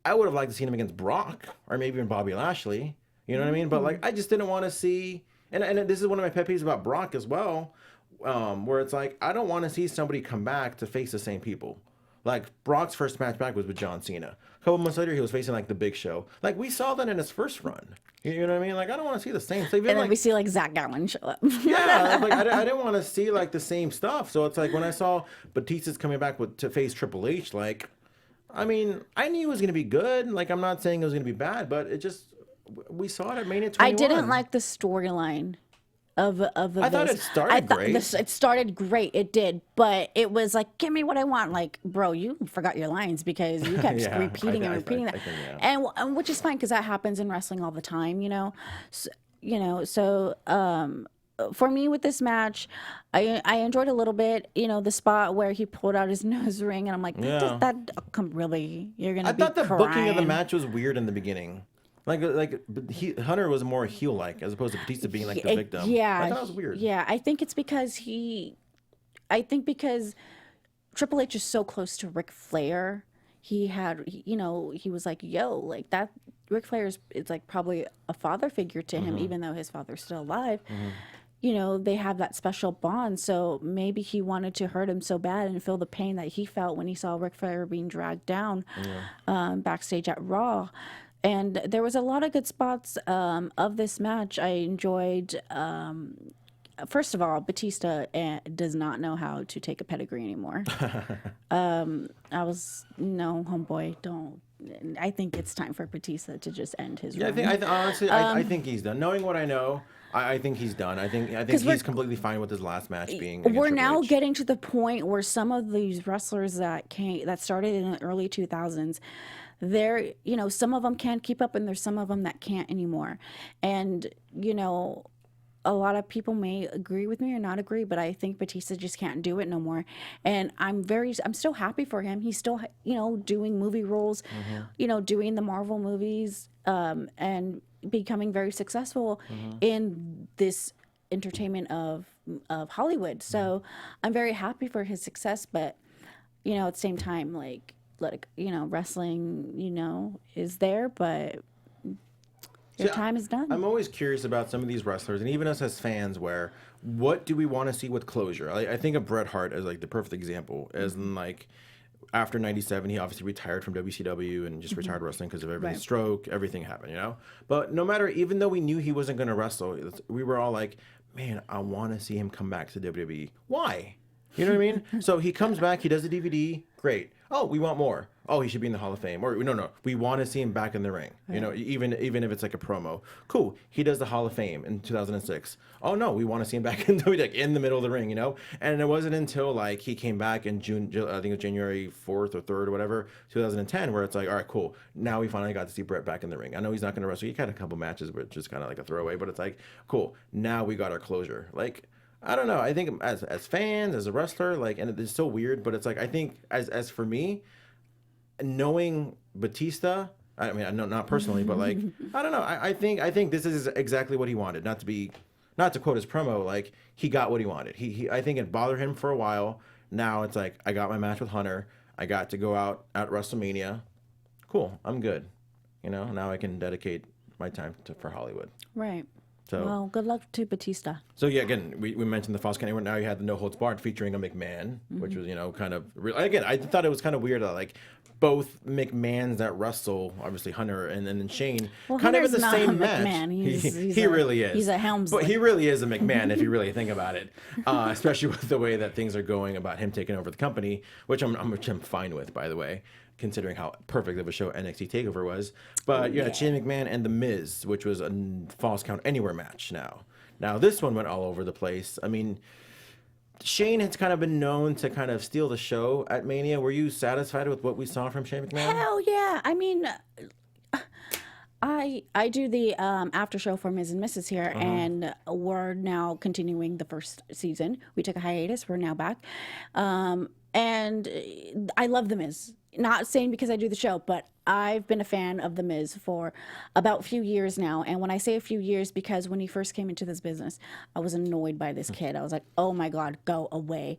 I would have liked to see him against Brock or maybe even Bobby Lashley. You know what I mean? But, like, I just didn't want to see, and this is one of my pet peeves about Brock as well, where it's like, I don't want to see somebody come back to face the same people. Like, Brock's first match back was with John Cena. A couple months later, he was facing, like, The Big Show. Like, we saw that in his first run. You know what I mean? Like, I don't want to see the same. So and then we see, like, Zach Gowen show up. Yeah, like, I didn't want to see, like, the same stuff. So it's like, when I saw Batista's coming back to face Triple H, like, I mean, I knew it was going to be good. Like, I'm not saying it was going to be bad, but it just, we saw it at Mania 21. I didn't like the storyline of I thought it started great. It started great. It did, but it was like, give me what I want. Like, bro, you forgot your lines because you kept repeating that, and which is fine because that happens in wrestling all the time, you know. So, for me with this match, I enjoyed a little bit, you know, the spot where he pulled out his nose ring, and I'm like, does that come really? You're gonna? I thought the booking of the match was weird in the beginning. Hunter was more heel-like as opposed to Batista being like the victim. Yeah, I thought it was weird. Yeah, I think it's because because Triple H is so close to Ric Flair. He was like, yo, like that. Ric Flair is like probably a father figure to him, even though his father's still alive. Mm-hmm. You know, they have that special bond. So maybe he wanted to hurt him so bad and feel the pain that he felt when he saw Ric Flair being dragged down backstage at Raw. And there was a lot of good spots of this match. I enjoyed, first of all, Batista does not know how to take a pedigree anymore. Homeboy, don't. I think it's time for Batista to just end his run. I think he's done. Knowing what I know, I think he's done. I think he's completely fine with his last match being against We're Triple now H. getting to the point where some of these wrestlers that started in the early 2000s, some of them can't keep up, and there's some of them that can't anymore. And, you know, a lot of people may agree with me or not agree, but I think Batista just can't do it no more. And I'm still happy for him. He's still, you know, doing movie roles, you know, doing the Marvel movies, and becoming very successful in this entertainment of Hollywood. So I'm very happy for his success, but, you know, at the same time, like, wrestling, you know, is there, but your time is done. I'm always curious about some of these wrestlers, and even us as fans, where what do we want to see with closure? I think of Bret Hart as like the perfect example, as in like after '97, he obviously retired from WCW and just retired wrestling because of everything, stroke, everything happened, you know. But no matter, even though we knew he wasn't going to wrestle, we were all like, man, I want to see him come back to WWE. Why? You know what I mean? So he comes back, he does the DVD, great. oh, we want more. Oh, he should be in the Hall of Fame. Or no, we want to see him back in the ring. You know, even if it's like a promo. Cool. He does the Hall of Fame in 2006. Oh no, we want to see him back in the middle of the ring. You know, and it wasn't until like he came back in June, I think it was January 4th or 3rd or whatever, 2010, where it's like, all right, cool. Now we finally got to see Brett back in the ring. I know he's not going to wrestle. He had a couple matches, which is kind of like a throwaway, but it's like, cool. Now we got our closure. Like, I don't know. I think as fans, as a wrestler, like, and it's so weird, but it's like, I think as for me, knowing Batista, I mean, I know not personally, but like, I don't know. I think this is exactly what he wanted. Not to quote his promo, like he got what he wanted. He I think it bothered him for a while. Now it's like, I got my match with Hunter. I got to go out at WrestleMania. Cool. I'm good. You know, now I can dedicate my time for Hollywood. Right. So, well, good luck to Batista. So yeah, again, we mentioned the Falls Count Anywhere. Now you had the No Holds Barred featuring a McMahon, which was, you know, kind of again, I thought it was kind of weird that like both McMahons that wrestle, obviously Hunter and then Shane, Well, kind Hunter's of in the not same a match. McMahon. He really is. He's a Helmsley. But he really is a McMahon if you really think about it, especially with the way that things are going about him taking over the company, which I'm fine with, by the way, considering how perfect of a show NXT TakeOver was. But you had Shane McMahon and The Miz, which was a Falls Count Anywhere match Now, this one went all over the place. I mean, Shane has kind of been known to kind of steal the show at Mania. Were you satisfied with what we saw from Shane McMahon? Hell yeah. I mean, I do the after show for Ms. and Mrs. here, and we're now continuing the first season. We took a hiatus. We're now back. And I love The Miz. Not saying because I do the show, but I've been a fan of The Miz for about a few years now. And when I say a few years, because when he first came into this business, I was annoyed by this kid. I was like, oh my God, go away.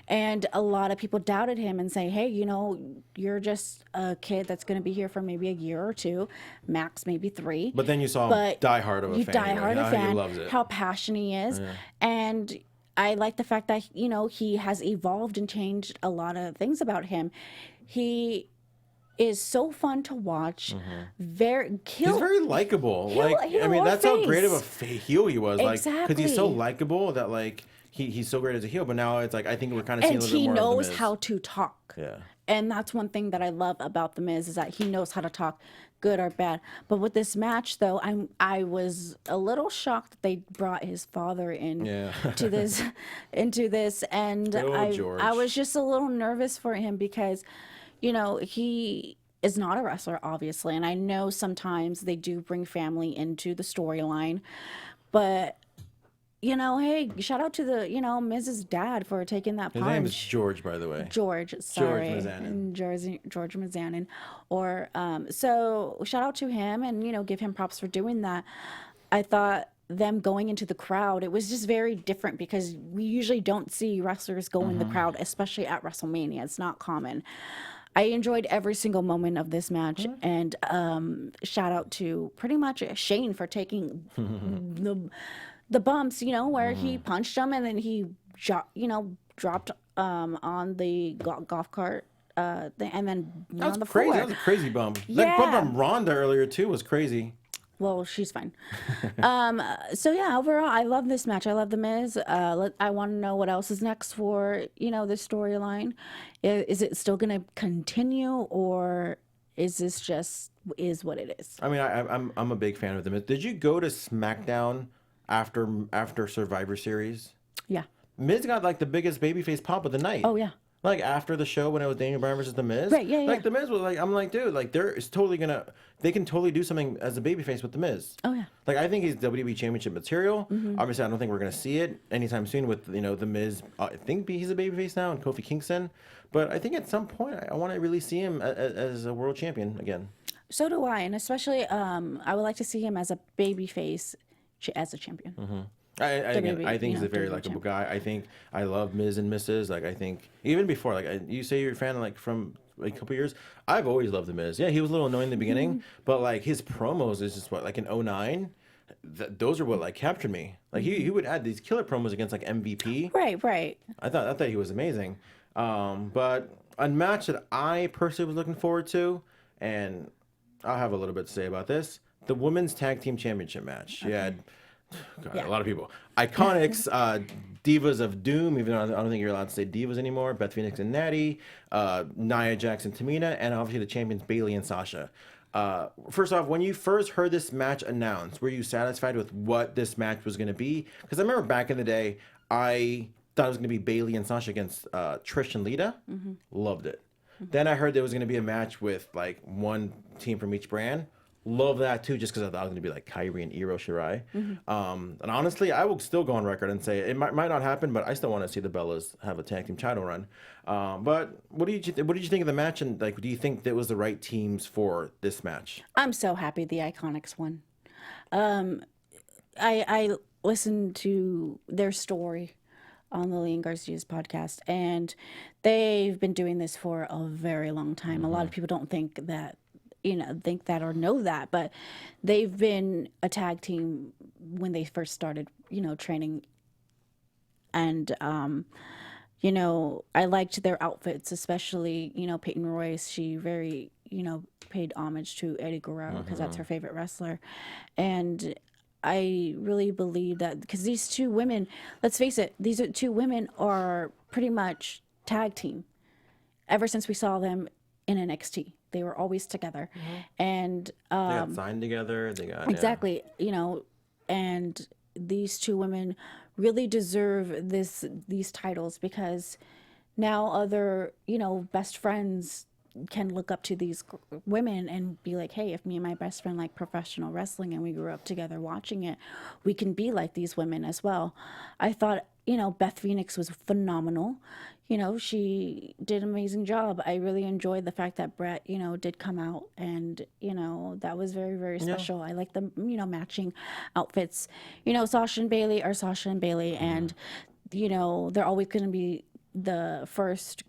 And a lot of people doubted him and say, hey, you know, you're just a kid that's going to be here for maybe a year or two, max maybe 3. But then you saw him die hard of a fan. Die hard of a fan. He loves it. How passionate he is. Yeah. And I like the fact that, you know, he has evolved and changed a lot of things about him. He is so fun to watch. He's very likable. I mean, that's face. how great of a heel he was. Exactly. Like, because he's so likable that like he's so great as a heel. But now it's like I think we're kind of seeing a little bit more of The Miz. And he knows how to talk. Yeah. And that's one thing that I love about The Miz is that he knows how to talk, good or bad. But with this match, though, I was a little shocked that they brought his father in to this, and I was just a little nervous for him because, you know, he is not a wrestler, obviously, and I know sometimes they do bring family into the storyline, but. You know, hey, shout out to the, you know, Mrs. Dad for taking that punch. His name is George, by the way. George, sorry. George Mazanin. Or, so shout out to him and, you know, give him props for doing that. I thought them going into the crowd, it was just very different because we usually don't see wrestlers go in the crowd, especially at WrestleMania. It's not common. I enjoyed every single moment of this match, and shout out to pretty much Shane for taking the bumps, you know, where he punched him and then he, you know, dropped on the golf cart and then on the crazy. floor. That was a crazy bump. Yeah. That bump on Ronda earlier too was crazy. Well, she's fine. So yeah, overall, I love this match. I love The Miz. I want to know what else is next for, you know, this storyline. Is it still going to continue, or is this just is what it is? I mean, I'm a big fan of The Miz. Did you go to SmackDown after Survivor Series? Yeah. Miz got like the biggest babyface pop of the night. Oh yeah. Like after the show when it was Daniel Bryan versus The Miz. Right, yeah, Like The Miz was like, I'm like, dude, like they can totally do something as a babyface with The Miz. Oh yeah. Like I think he's WWE Championship material. Obviously, I don't think we're gonna see it anytime soon with, you know, The Miz. I think he's a babyface now and Kofi Kingston. But I think at some point I want to really see him as a world champion again. So do I, and especially I would like to see him as a babyface as a champion. I think he's a very likable guy. I think I love Miz and Mrs. Like I think even before, like you say you're a fan like from like a couple years. I've always loved the Miz. Yeah, he was a little annoying in the beginning, but like his promos is just what like in 09. Those are what like captured me. Like he would add these killer promos against like MVP. Right. I thought he was amazing. But a match that I personally was looking forward to, and I'll have a little bit to say about this: the Women's Tag Team Championship match. You had God, a lot of people. Iconics, Divas of Doom, even though I don't think you're allowed to say Divas anymore. Beth Phoenix and Natty, Nia Jax and Tamina, and obviously the champions Bayley and Sasha. First off, when you first heard this match announced, were you satisfied with what this match was going to be? Because I remember back in the day, I thought it was going to be Bayley and Sasha against Trish and Lita. Loved it. Then I heard there was going to be a match with like one team from each brand. Love that too, just because I thought it was going to be like Kyrie and Io Shirai. And honestly, I will still go on record and say it might not happen, but I still want to see the Bellas have a tag team title run. But what did you think of the match, and like, do you think that was the right teams for this match? I'm so happy the Iconics won. I listened to their story on the Lean Garcia's podcast, and they've been doing this for a very long time. A lot of people don't think that or know that, but they've been a tag team when they first started, training. And, I liked their outfits, especially, Peyton Royce. She very, paid homage to Eddie Guerrero because that's her favorite wrestler. And I really believe that because these two women, let's face it, these two women are pretty much tag team ever since we saw them in NXT. They were always together. And They got signed together. They got exactly, and these two women really deserve these titles because now other, best friends can look up to these women and be like, hey, if me and my best friend like professional wrestling and we grew up together watching it, we can be like these women as well. I thought, Beth Phoenix was phenomenal. She did an amazing job. I really enjoyed the fact that Brett, did come out and, that was very, very special. I like the, matching outfits. Sasha and Bayley are Sasha and Bayley, and, they're always going to be the first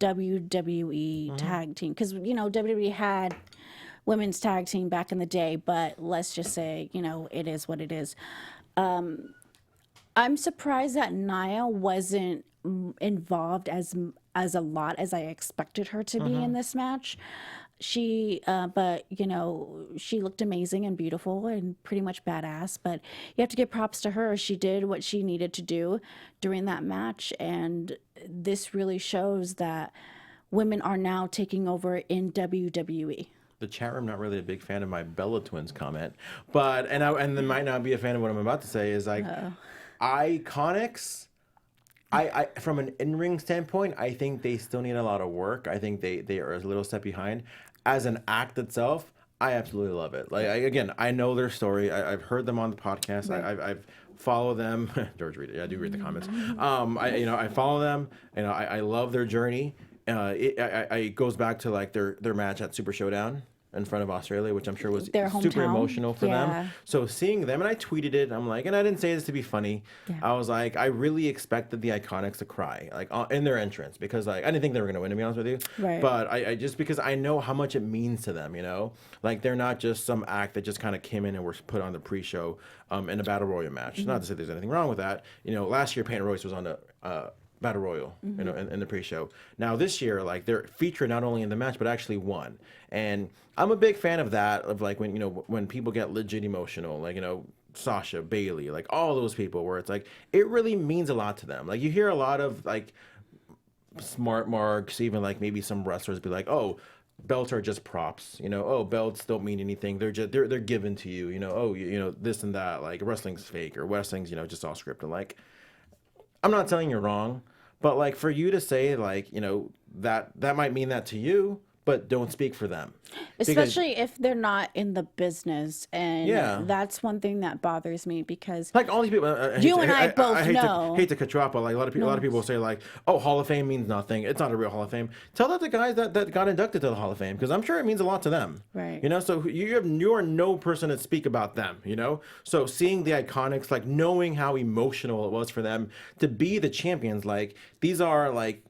WWE tag team. Because, WWE had women's tag team back in the day, but let's just say, it is what it is. I'm surprised that Nia wasn't involved as a lot as I expected her to be in this match. She, but she looked amazing and beautiful and pretty much badass. But you have to give props to her. She did what she needed to do during that match, and this really shows that women are now taking over in WWE. The chat room not really a big fan of my Bella Twins comment, but and they might not be a fan of what I'm about to say. Is like Iconics. I from an in-ring standpoint, I think they still need a lot of work. I think they are a little step behind. As an act itself, I absolutely love it. Like I know their story. I've heard them on the podcast. Right. I've followed them. George, read it. Yeah, I do read the comments. I follow them. I love their journey. It goes back to like their match at Super Showdown in front of Australia, which I'm sure was super emotional for them. So seeing them, and I tweeted it, I'm like, and I didn't say this to be funny. Yeah. I was like, I really expected the Iconics to cry, like in their entrance, because like I didn't think they were gonna win, to be honest with you. Right. But I just because I know how much it means to them, like they're not just some act that just kind of came in and were put on the pre-show in a battle royal match. Not to say there's anything wrong with that. Last year Peyton Royce was on the Battle Royal, in the pre-show. Now this year, like they're featured not only in the match but actually won, and I'm a big fan of that. Of like when people get legit emotional, like Sasha, Bayley, like all those people, where it's like it really means a lot to them. Like you hear a lot of like smart marks, even like maybe some wrestlers be like, oh, belts are just props, oh, belts don't mean anything. They're just they're given to you, this and that. Like wrestling's fake or wrestling's just all scripted. Like I'm not telling you're wrong, but like for you to say like, that might mean that to you, but don't speak for them. Especially if they're not in the business. And that's one thing that bothers me because like all these people, I both know. Hate to cut you off, but like a lot of people say like, oh, Hall of Fame means nothing. It's not a real Hall of Fame. Tell that to guys that got inducted to the Hall of Fame, because I'm sure it means a lot to them. Right. So you are no person to speak about them. So seeing the Iconics, like knowing how emotional it was for them to be the champions, like these are like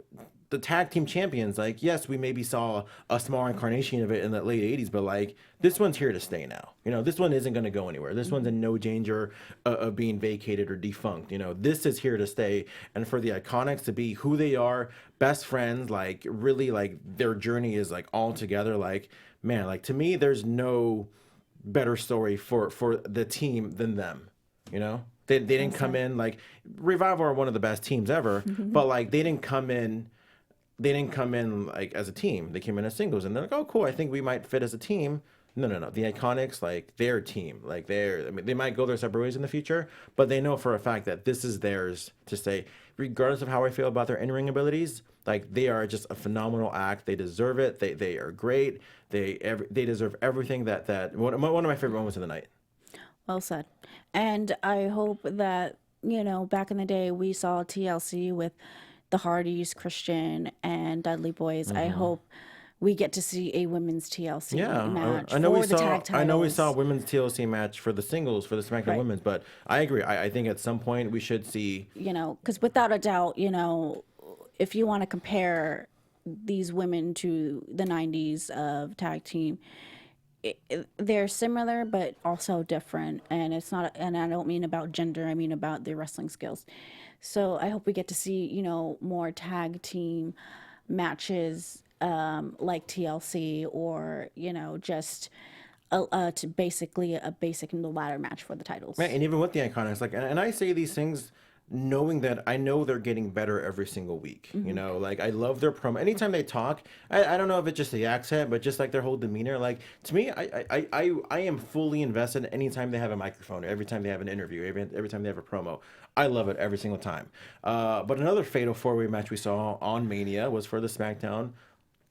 the tag team champions. Like, yes, we maybe saw a small incarnation of it in the late 80s, but like this one's here to stay now. This one isn't going to go anywhere. This one's in no danger of being vacated or defunct. This is here to stay. And for the Iconics to be who they are, best friends, like really like their journey is like all together. Like, man, like to me, there's no better story for the team than them. You know, they didn't come in like Revival are one of the best teams ever, but like they didn't come in like as a team. They came in as singles, and they're like, oh, cool. I think we might fit as a team. No. The Iconics, like their team, like I mean, they might go their separate ways in the future, but they know for a fact that this is theirs to say, regardless of how I feel about their in-ring abilities. Like they are just a phenomenal act. They deserve it. They are great. They deserve everything that one of my favorite moments of the night. Well said. And I hope that, back in the day we saw TLC with the Hardys, Christian, and Dudley Boys. I hope we get to see a women's TLC match I know for we the saw. tag titles. I know we saw a women's TLC match for the singles for the SmackDown Right. Women's, but I agree. I think at some point we should see. Because without a doubt, if you want to compare these women to the 90s of tag team, they're similar but also different, and it's not. And I don't mean about gender. I mean about their wrestling skills. So I hope we get to see more tag team matches like TLC, or just to basically a basic ladder match for the titles. Man, and even with the Iconics, like, and I say these things knowing that I know they're getting better every single week. Like I love their promo. Anytime they talk, I don't know if it's just the accent, but just like their whole demeanor. Like to me, I am fully invested anytime they have a microphone, every time they have an interview, every time they have a promo. I love it every single time. But another fatal 4-way match we saw on Mania was for the SmackDown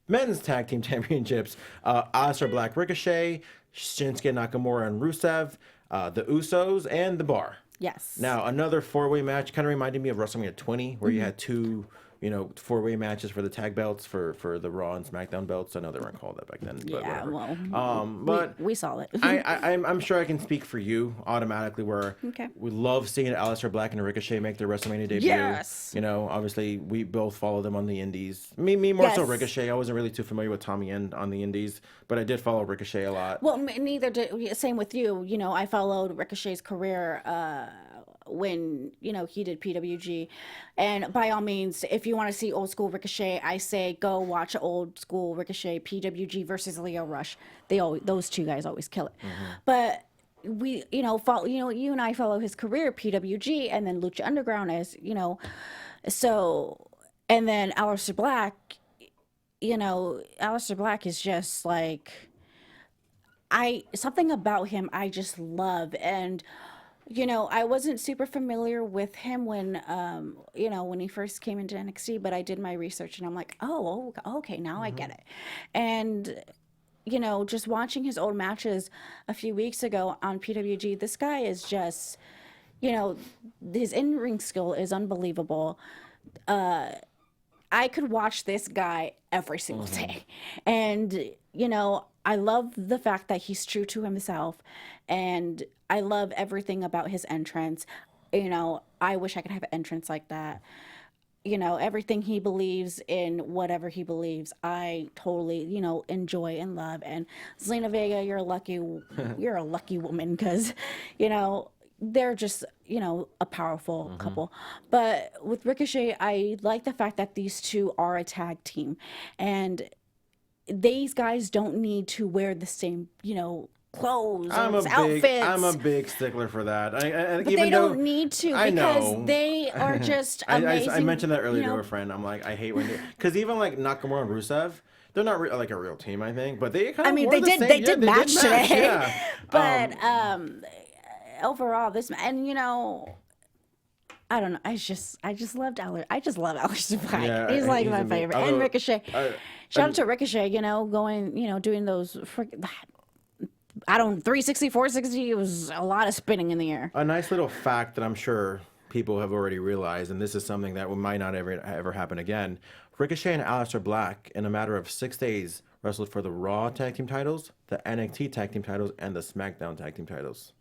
Men's Tag Team Championships. Aleister Black, Ricochet, Shinsuke Nakamura and Rusev, the Usos, and the Bar. Yes. Now, another 4-way match kind of reminded me of WrestleMania 20, where you had two, 4-way matches for the tag belts for the Raw and SmackDown belts. I know they weren't called that back then. But Yeah, whatever. well, but we saw it. I'm sure I can speak for you automatically, where Okay. we love seeing Aleister Black and Ricochet make their WrestleMania debut. Yes. Obviously we both follow them on the Indies. Me more so Yes. Ricochet. I wasn't really too familiar with Tommy End on the Indies, but I did follow Ricochet a lot. Well, neither did. Same with you. I followed Ricochet's career when he did PWG, and by all means, if you want to see old school Ricochet, I say go watch old school Ricochet PWG versus Leo Rush. Those two guys always kill it. But we, follow, you and I follow his career PWG, and then Lucha Underground as so, and then Aleister Black. Aleister Black is just like something about him I just love. And I wasn't super familiar with him when when he first came into NXT, but I did my research and I'm like, oh, okay, now I get it. And just watching his old matches a few weeks ago on PWG, this guy is just his in-ring skill is unbelievable. I could watch this guy every single day. And, I love the fact that he's true to himself, and I love everything about his entrance. I wish I could have an entrance like that. Everything he believes in, whatever he believes, I totally, enjoy and love. And Zelina Vega, you're a lucky woman, because, they're just, a powerful couple. But with Ricochet, I like the fact that these two are a tag team, and these guys don't need to wear the same, clothes, outfits. I'm a big stickler for that. But they don't need to, because they are just amazing. I mentioned that earlier to a friend. I'm like, I hate when because even like Nakamura and Rusev, they're not like a real team, I think, but they kind of they did match today. Yeah. But overall, this, and I don't know. I just loved I just love Aleister Black. Yeah, he's like he's my amazing. favorite. And Ricochet. Shout out to Ricochet. Going, doing those. I don't 360, 460. It was a lot of spinning in the air. A nice little fact that I'm sure people have already realized, and this is something that might not ever happen again. Ricochet and Aleister Black, in a matter of 6 days, wrestled for the Raw Tag Team titles, the NXT Tag Team titles, and the SmackDown Tag Team titles.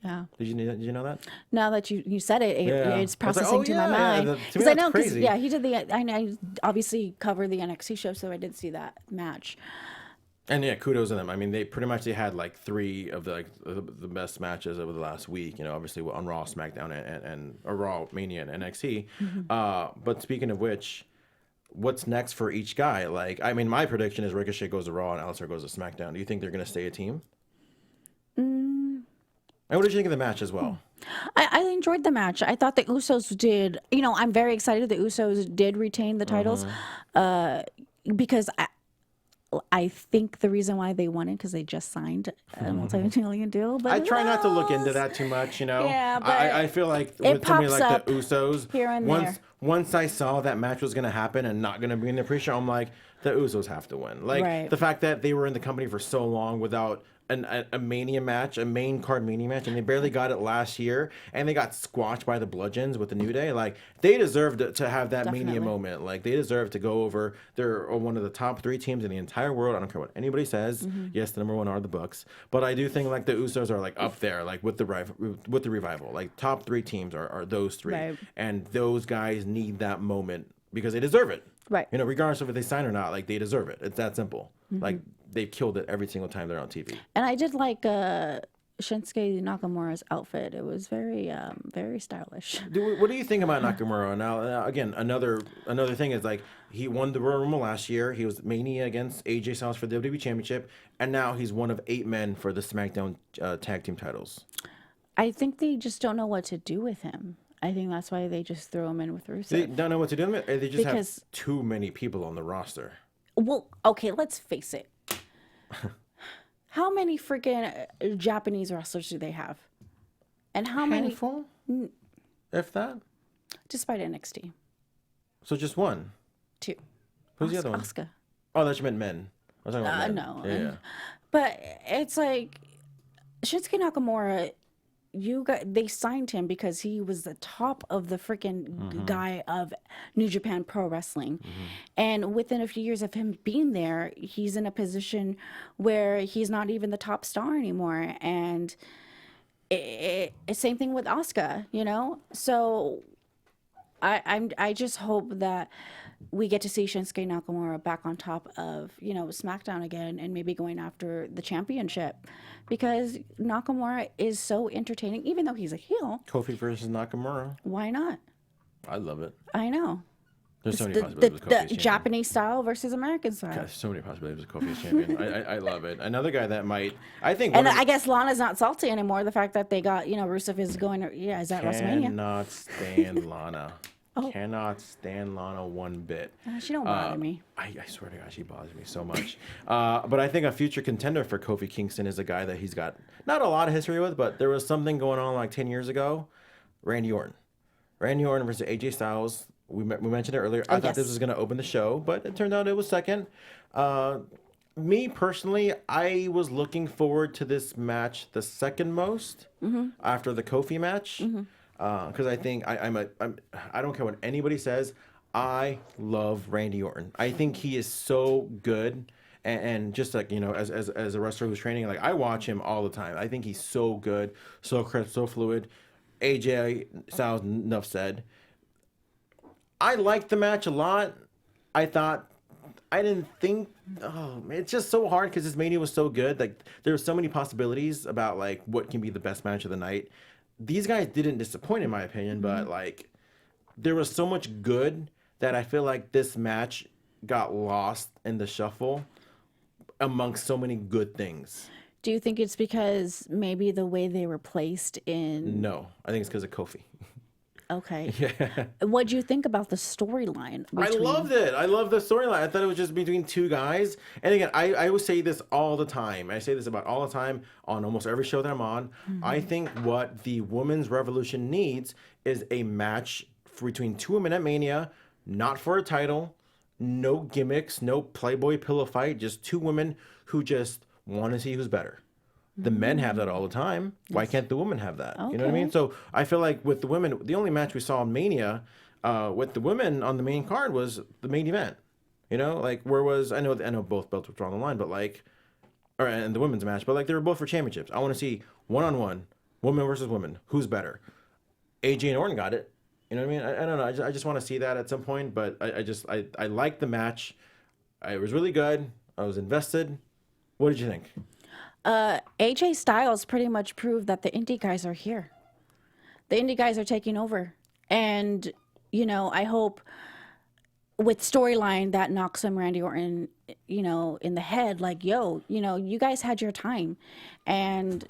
Yeah. Did you know that? Now that you said it, it's processing to my mind. To me, I know, crazy. Yeah, he did I obviously covered the NXT show, so I did see that match. And yeah, kudos to them. I mean, they had like 3 of the best matches over the last week. Obviously on Raw, SmackDown, and Raw, Mania, and NXT. But speaking of which, what's next for each guy? Like, I mean, my prediction is Ricochet goes to Raw and Aleister goes to SmackDown. Do you think they're going to stay a team? And what did you think of the match as well? I enjoyed the match. I thought the Usos did. I'm very excited the Usos did retain the titles, because I think the reason why they won it because they just signed a multi-million deal. But I try not to look into that too much, Yeah, but I feel like with somebody pops like up the Usos, here and there. once I saw that match was going to happen and not going to be in the pre-show, I'm like, the Usos have to win. Like, Right. the fact that they were in the company for so long without a Mania match, a main card Mania match, and they barely got it last year, and they got squashed by the Bludgeons with the New Day. Like, they deserved to have that Mania Definitely. moment. Like, they deserve to go over. They're one of the top 3 teams in the entire world. I don't care what anybody says. Mm-hmm. Yes, the number 1 are the Bucks, but I do think like the Usos are like up there, like with the revival. Like, top 3 teams are those 3, Right. and those guys need that moment because they deserve it. Right. Regardless of if they sign or not, like they deserve it. It's that simple. Like, they've killed it every single time they're on TV. And I did like Shinsuke Nakamura's outfit. It was very very stylish. What do you think about Nakamura? Now, again, another thing is like he won the Royal Rumble last year. He was Mania against AJ Styles for the WWE Championship, and now he's one of 8 men for the SmackDown tag team titles. I think they just don't know what to do with him. I think that's why they just throw him in with Rusev. They don't know what to do with it. Or they just Because- have too many people on the roster. Well, okay, let's face it. How many freaking Japanese wrestlers do they have? And how many? Handful, if that. Despite NXT, So just one. 2. Who's the other one? Asuka. Oh, that you meant men. I was talking about men. No. Yeah. But it's like Shinsuke Nakamura. They signed him because he was the top of the freaking guy of New Japan Pro Wrestling, and within a few years of him being there, he's in a position where he's not even the top star anymore. And same thing with Asuka, So I just hope that we get to see Shinsuke Nakamura back on top of, SmackDown again and maybe going after the championship, because Nakamura is so entertaining, even though he's a heel. Kofi versus Nakamura. Why not? I love it. I know. There's so many The, possibilities with Kofi as champion. Japanese style versus American style. There's so many possibilities with Kofi as champion. I love it. Another guy that might, I think. And I guess Lana's not salty anymore. The fact that they got, Rusev is going, is that WrestleMania? Cannot stand Lana. Oh. Cannot stand Lana one bit. She don't bother me. I swear to God, she bothers me so much. But I think a future contender for Kofi Kingston is a guy that he's got not a lot of history with, but there was something going on like 10 years ago. Randy Orton. Randy Orton versus AJ Styles. We mentioned it earlier. I thought this yes. was going to open the show, but it turned out it was second. Me personally, I was looking forward to this match the second most after the Kofi match. Because I think I don't care what anybody says. I love Randy Orton. I think he is so good, and just like as a wrestler who's training, like I watch him all the time. I think he's so good, so crisp, so fluid. AJ Styles, enough said. I liked the match a lot. I didn't think. Oh man, it's just so hard because this Mania was so good. Like there were so many possibilities about like what can be the best match of the night. These guys didn't disappoint in my opinion, but like there was so much good that I feel like this match got lost in the shuffle amongst so many good things. Do you think it's because maybe the way they were placed in? No, I think it's because of Kofi. Okay. Yeah. What do you think about the storyline? I loved it. I love the storyline. I thought it was just between 2 guys. And again, I will say this all the time. I say this about all the time on almost every show that I'm on. I think what the women's revolution needs is a match between 2 women at Mania, not for a title, no gimmicks, no Playboy pillow fight, just 2 women who just want to see who's better. The men have that all the time. Why can't the women have that? You know what I mean? So I feel like with the women, the only match we saw in Mania with the women on the main card was the main event. Like where was I know both belts were on the line, but like, and the women's match, but like they were both for championships. I want to see 1-on-1, woman versus woman, who's better. AJ and Orton got it. You know what I mean? I don't know. I just want to see that at some point. But I liked the match. It was really good. I was invested. What did you think? AJ Styles pretty much proved that the indie guys are here. The indie guys are taking over. And, I hope with storyline that knocks some Randy Orton, in the head, like, yo, you guys had your time. And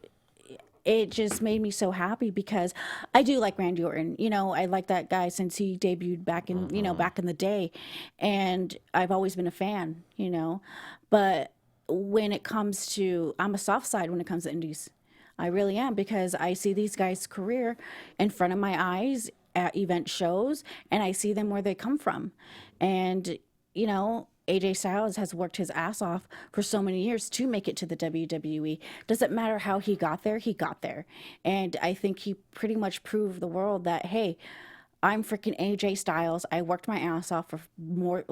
it just made me so happy because I do like Randy Orton. You know, I like that guy since he debuted back in, you know, back in the day. And I've always been a fan, you know. But when it comes to, I'm a soft side when it comes to indies. I really am, because I see these guys' career in front of my eyes at event shows, and I see them where they come from. And, you know, AJ Styles has worked his ass off for so many years to make it to the WWE. Doesn't matter how he got there, he got there. And I think he pretty much proved the world that, hey, I'm freaking AJ Styles. I worked my ass off for more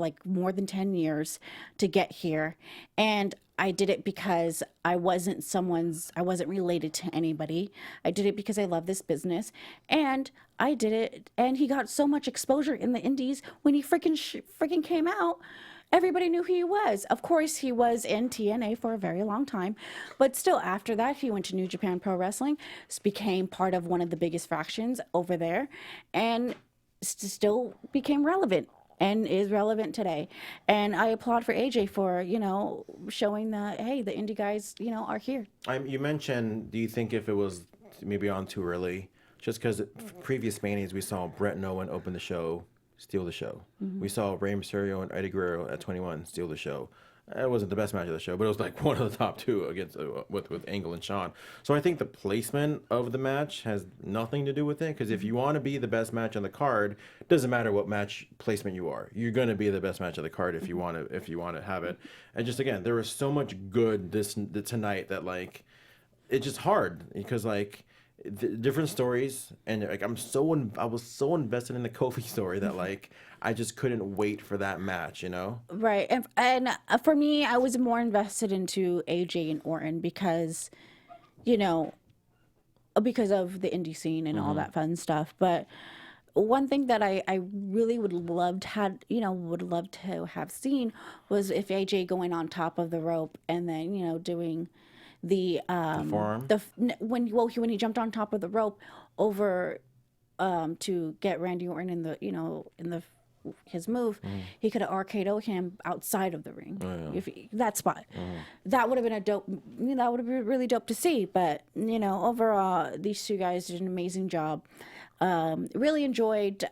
than 10 years to get here. And I did it because I wasn't related to anybody. I did it because I love this business. And I did it. And he got so much exposure in the indies when he freaking came out. Everybody knew who he was. Of course, he was in TNA for a very long time. But still, after that, he went to New Japan Pro Wrestling, became part of one of the biggest factions over there, and still became relevant and is relevant today. And I applaud for AJ for, you know, showing that, hey, the indie guys, you know, are here. You mentioned, do you think if it was maybe on too early? Just because previous Manias, we saw Brett and Owen open the show, steal the show. We saw Rey Mysterio and Eddie Guerrero at 21 steal the show. It wasn't the best match of the show, but it was like one of the top two against with Angle and Shawn. So I think the placement of the match has nothing to do with it, because if you want to be the best match on the card, it doesn't matter what match placement you are. You're going to be the best match of the card if you want to have it. And just again, there was so much good tonight that like it's just hard, because like different stories, and like I was so invested in the Kofi story that like I just couldn't wait for that match, you know? Right. And for me, I was more invested into AJ and Orton because, you know, because of the indie scene and all that fun stuff. But one thing that I really would love to have seen was if AJ going on top of the rope and then, you know, doing the forearm? When he jumped on top of the rope over to get Randy Orton in his move, he could have RKO'd him outside of the ring. That spot. That would have been that would have been really dope to see. But, you know, overall, these two guys did an amazing job. Really enjoyed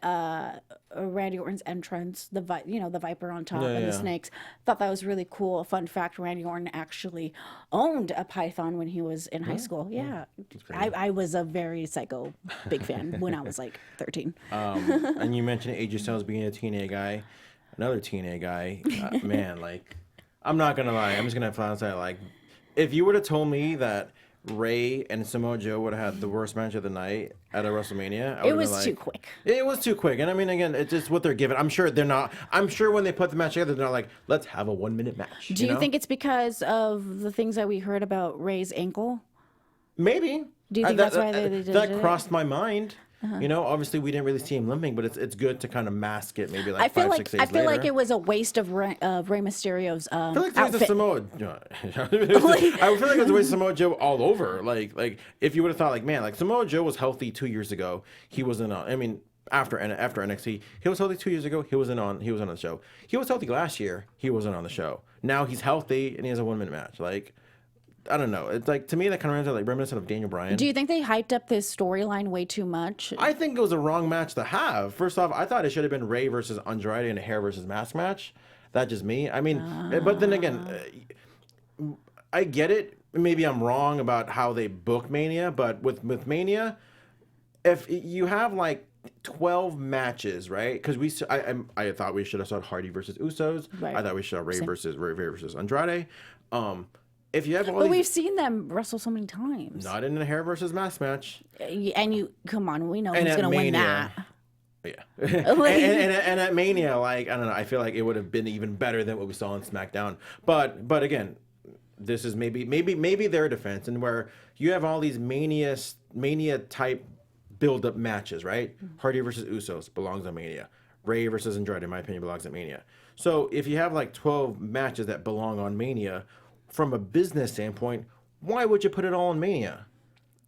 Randy Orton's entrance, the Viper on top and the snakes. Thought that was really cool. A fun fact, Randy Orton actually owned a python when he was in high school. Yeah. I was a very psycho big fan when I was like 13. And you mentioned AJ Styles being a TNA guy. Another TNA guy. Man, like, I'm not going to lie. I'm just going to flat out say, like, if you would have told me that Ray and Samoa Joe would have had the worst match of the night at a WrestleMania, it was too quick. It was too quick. And I mean, again, it's just what they're given. I'm sure when they put the match together, they're not like, let's have a 1 minute match. Do you think it's because of the things that we heard about Ray's ankle? Maybe. Do you think that's why they did it? That crossed my mind. You know, obviously we didn't really see him limping, but it's good to kind of mask it maybe like 5-6 days later. I feel like it was a waste of Rey Mysterio's I feel like outfit. I feel like it was a waste of Samoa Joe all over. Like if you would have thought like, man, like Samoa Joe was healthy 2 years ago. He wasn't on. I mean, after NXT, he was healthy 2 years ago. He wasn't on the show. He was healthy last year. He wasn't on the show. Now he's healthy and he has a 1 minute match. Like, I don't know. It's like, to me, that kind of like reminiscent of Daniel Bryan. Do you think they hyped up this storyline way too much? I think it was a wrong match to have. First off, I thought it should have been Ray versus Andrade in a hair versus mask match. That's just me. I mean, but then again, I get it. Maybe I'm wrong about how they book Mania, but with Mania, if you have like 12 matches, right? Because I thought we should have saw Hardy versus Usos. Right. I thought we should have Ray versus Andrade. If you have all we've seen them wrestle so many times. Not in a hair versus mask match. And come on, we know who's going to win that. Yeah. and at Mania, like, I don't know, I feel like it would have been even better than what we saw on SmackDown. But again, this is maybe their defense, and where you have all these Mania type build up matches, right? Hardy versus Usos belongs on Mania. Ray versus Andrade, in my opinion, belongs at Mania. So if you have like 12 matches that belong on Mania, from a business standpoint, why would you put it all in Mania?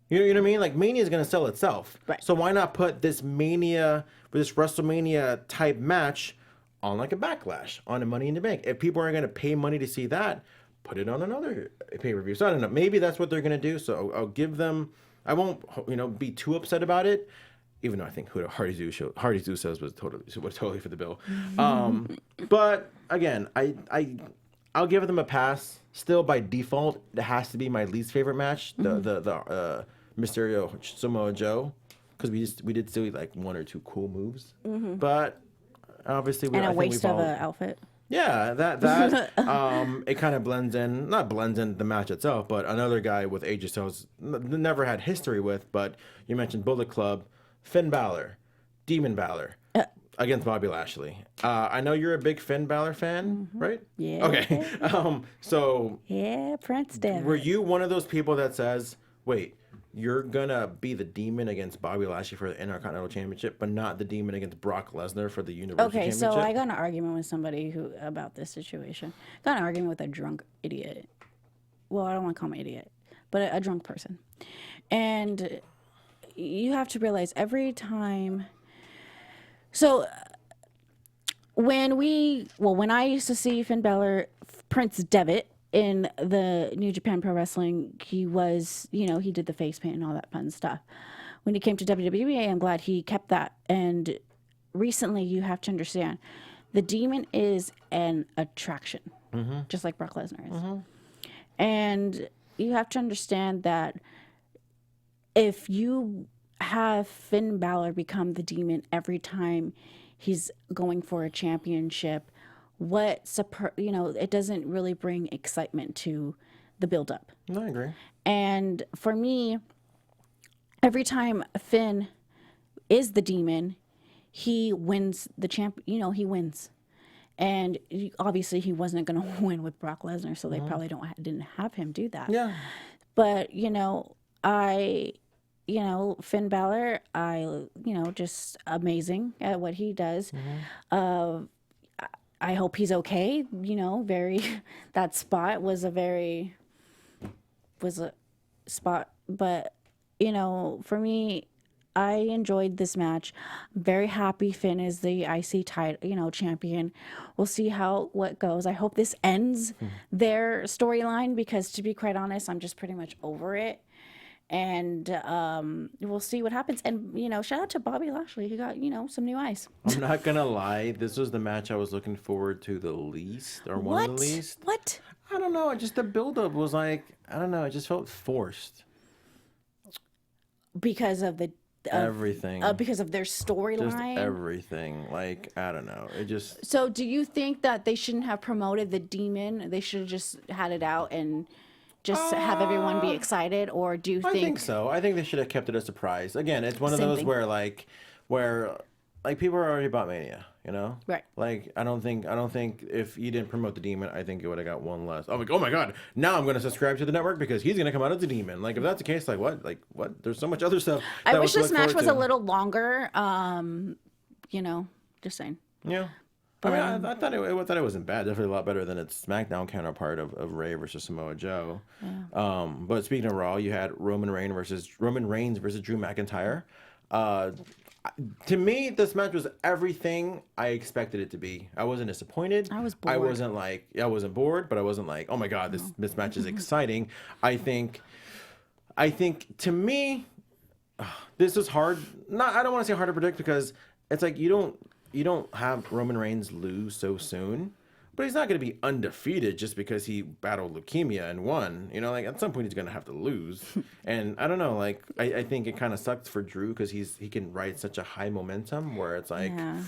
You know what I mean? Like, Mania is going to sell itself. Right. So why not put this WrestleMania type match on like a Backlash, on a Money in the Bank? If people are going to pay money to see that, put it on another pay-per-view. So I don't know. Maybe that's what they're going to do. So I'll give them I won't, be too upset about it. Even though I think Hardy's Usos was totally for the bill. But again, I'll give them a pass. Still, by default, it has to be my least favorite match, the Mysterio Samoa Joe, because we did see like one or two cool moves, but obviously a waste of an outfit. Yeah, that it kind of not blends in the match itself, but another guy with AJ Styles never had history with. But you mentioned Bullet Club, Finn Balor, Demon Balor. Against Bobby Lashley. I know you're a big Finn Balor fan, right? Yeah. Okay. So. Yeah, Prince Devitt. Were you one of those people that says, "Wait, you're gonna be the Demon against Bobby Lashley for the Intercontinental Championship, but not the Demon against Brock Lesnar for the Universal Championship"? Okay, so I got in an argument with somebody about this situation. I got in an argument with a drunk idiot. Well, I don't want to call him an idiot, but a drunk person. And you have to realize every time. So when I used to see Finn Balor, Prince Devitt in the New Japan Pro Wrestling, he was, he did the face paint and all that fun stuff. When he came to WWE, I'm glad he kept that. And recently, you have to understand, the Demon is an attraction, just like Brock Lesnar is. And you have to understand that if you have Finn Balor become the Demon every time he's going for a championship, it doesn't really bring excitement to the build-up. No, I agree. And for me, every time Finn is the Demon, he wins the he wins. And obviously he wasn't going to win with Brock Lesnar, so they probably didn't have him do that. Yeah. But, Finn Balor, just amazing at what he does. I hope he's okay. That spot was a spot. But, for me, I enjoyed this match. I'm very happy Finn is the IC title, champion. We'll see what goes. I hope this ends their storyline because, to be quite honest, I'm just pretty much over it. And we'll see what happens. And, shout out to Bobby Lashley. He got, some new eyes. I'm not going to lie. This was the match I was looking forward to the least, or one of the least. What? I don't know. Just the buildup was like, I don't know. It just felt forced. Because of the... everything. Because of their storyline? Just everything. Like, I don't know. It just... So do you think that they shouldn't have promoted the Demon? They should have just had it out and... just have everyone be excited, or do you think? I think so. I think they should have kept it a surprise. Again, it's one of those where people are already about Mania, Right. Like I don't think if you didn't promote the Demon, I think it would have got one less. I'm like, oh my god, now I'm going to subscribe to the network because he's going to come out as the Demon. Like if that's the case, what? There's so much other stuff. I wish this match was a little longer. Just saying. Yeah. I thought it wasn't bad. Definitely a lot better than its SmackDown counterpart of Rey versus Samoa Joe. Yeah. But speaking of Raw, you had Roman Reigns versus Drew McIntyre. To me, this match was everything I expected it to be. I wasn't disappointed. I was bored. I wasn't bored, but I wasn't like, oh my god, this match is exciting. I think to me, this is hard. I don't want to say hard to predict because it's like you don't have Roman Reigns lose so soon, but he's not going to be undefeated just because he battled leukemia and won. At some point he's going to have to lose. And I don't know, I think it kind of sucks for Drew because he can ride such a high momentum where it's like, yeah.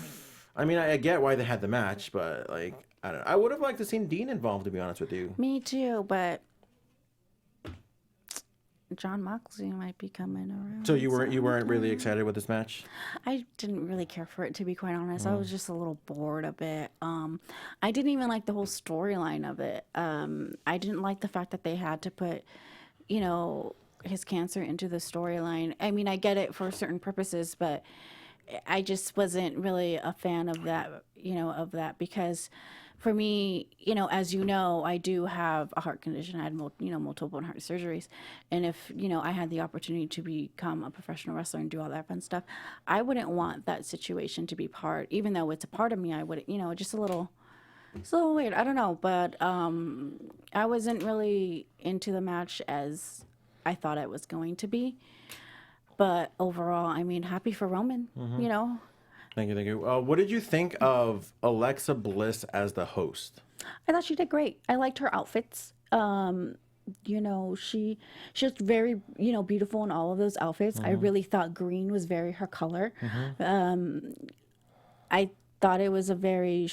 I mean, I get why they had the match, but I don't know. I would have liked to seen Dean involved, to be honest with you. Me too, but John Moxley might be coming around. So you weren't really excited with this match? I didn't really care for it, to be quite honest. I was just a little bored of it. I didn't even like the whole storyline of it. I didn't like the fact that they had to put, his cancer into the storyline. I mean, I get it for certain purposes, but I just wasn't really a fan of that, because for me, as I do have a heart condition. I had, multiple heart surgeries. And if, I had the opportunity to become a professional wrestler and do all that fun stuff, I wouldn't want that situation to be even though it's a part of me, I would, just it's a little weird. I don't know. But I wasn't really into the match as I thought it was going to be. But overall, I mean, happy for Roman, you know. Thank you. What did you think of Alexa Bliss as the host? I thought she did great. I liked her outfits. You know, she looked very, you know, beautiful in all of those outfits. I really thought green was very her color. I thought it was a very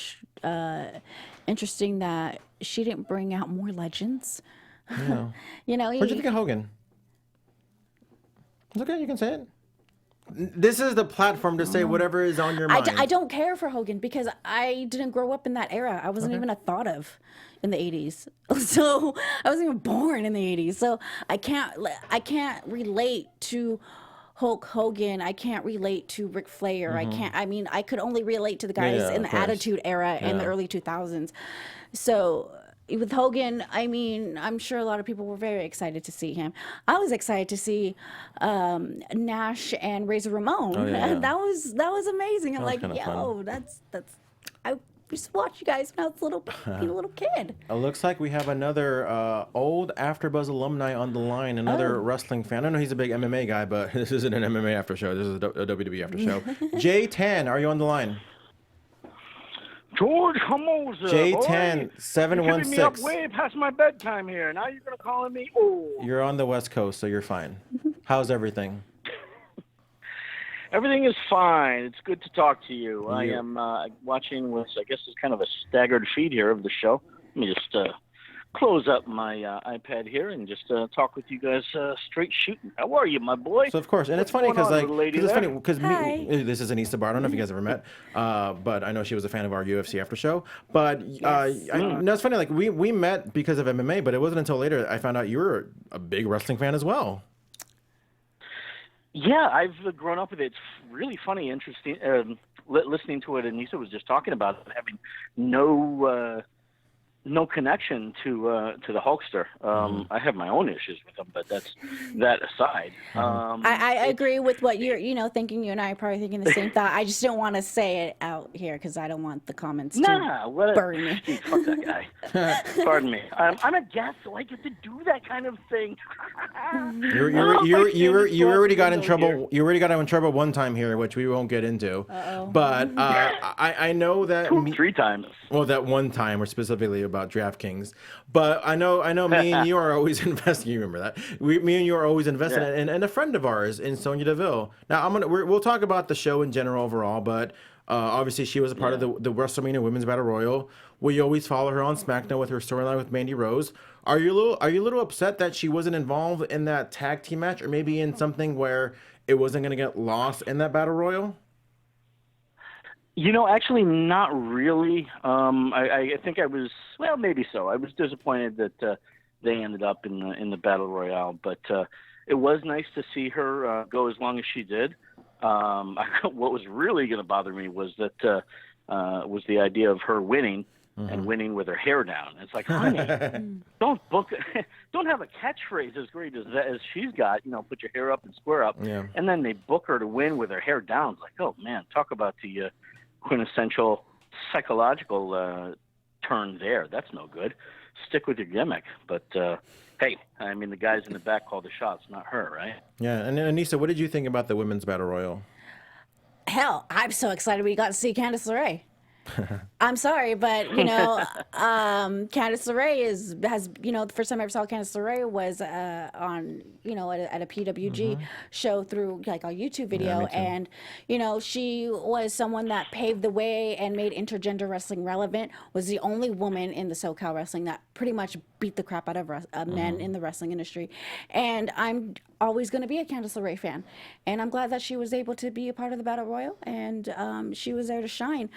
interesting that she didn't bring out more legends. Yeah. You know, What did you think of Hogan? It's okay, you can say it. This is the platform to say whatever is on your mind. I don't care for Hogan because I didn't grow up in that era. I wasn't even a thought of in the 80s. So I wasn't even born in the 80s. So I can't relate to Hulk Hogan. I can't relate to Ric Flair. I could only relate to the guys in the Attitude Era in the early 2000s. So with Hogan, I mean, I'm sure a lot of people were very excited to see him. I was excited to see Nash and Razor Ramon. Oh, yeah. That was amazing. I'm like, yo, that's I used to watch you guys when I was a little kid. It looks like we have another old AfterBuzz alumni on the line, another wrestling fan. I know he's a big MMA guy, but this isn't an MMA after show. This is a WWE after show. J10, are you on the line? George Hermoza. J10 716. You're keeping me up way past my bedtime here. Now you're gonna call me. Oh. You're on the West Coast, so you're fine. How's everything? Everything is fine. It's good to talk to you. I am watching with, I guess, it's kind of a staggered feed here of the show. Let me just close up my iPad here and just talk with you guys straight shooting. How are you, my boy? So of course, and it's funny because Hi. this is Anissa Barr. I don't know if you guys ever met, but I know she was a fan of our UFC after show. But no, it's funny. Like we met because of MMA, but it wasn't until later I found out you were a big wrestling fan as well. Yeah, I've grown up with it. It's really funny, interesting, listening to what Anissa was just talking about, having no connection to the Hulkster. I have my own issues with him, but that's that aside. I agree with what you're thinking. You and I are probably thinking the same thought. I just don't want to say it out here because I don't want the comments to burn me. Gee, fuck that guy. Pardon me. I'm a guest, so I get to do that kind of thing. You already got in trouble. You already got in trouble one time here, which we won't get into. But I know that 3 times. Well, that one time, or specifically about DraftKings. But I know, me and you are always investing. You remember that? Me and you are always invested in a friend of ours in Sonya Deville. Now we'll talk about the show in general overall, but obviously she was a part of the WrestleMania Women's Battle Royal. We always follow her on SmackDown with her storyline with Mandy Rose. Are you a little upset that she wasn't involved in that tag team match, or maybe in something where it wasn't going to get lost in that Battle Royal? You know, actually, not really. I think I was, well, maybe so. I was disappointed that they ended up in the Battle Royale, but it was nice to see her go as long as she did. What was really going to bother me was that was the idea of her winning and winning with her hair down. It's like, honey, don't have a catchphrase as great as she's got. You know, put your hair up and square up, and then they book her to win with her hair down. It's like, oh man, talk about the quintessential psychological turn there. That's no good. Stick with your gimmick. But hey, I mean, the guys in the back call the shots, not her, right? Yeah. And Anissa, what did you think about the Women's Battle Royal? Hell, I'm so excited we got to see Candice LeRae. I'm sorry, but Candice LeRae has the first time I ever saw Candice LeRae was on at a PWG show through like a YouTube video, and she was someone that paved the way and made intergender wrestling relevant. Was the only woman in the SoCal wrestling that pretty much beat the crap out of men in the wrestling industry, and I'm always going to be a Candice LeRae fan, and I'm glad that she was able to be a part of the Battle Royal, and she was there to shine.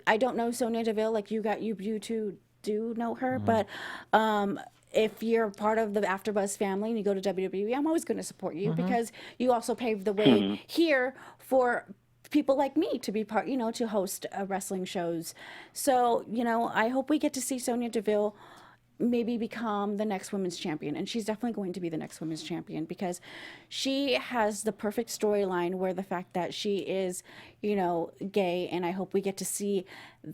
I don't know Sonya Deville like you two do know her, but if you're part of the AfterBuzz family and you go to WWE, I'm always going to support you because you also paved the way here for people like me to be part, to host wrestling shows. So, I hope we get to see Sonya Deville maybe become the next women's champion, and she's definitely going to be the next women's champion because she has the perfect storyline where the fact that she is gay, and I hope we get to see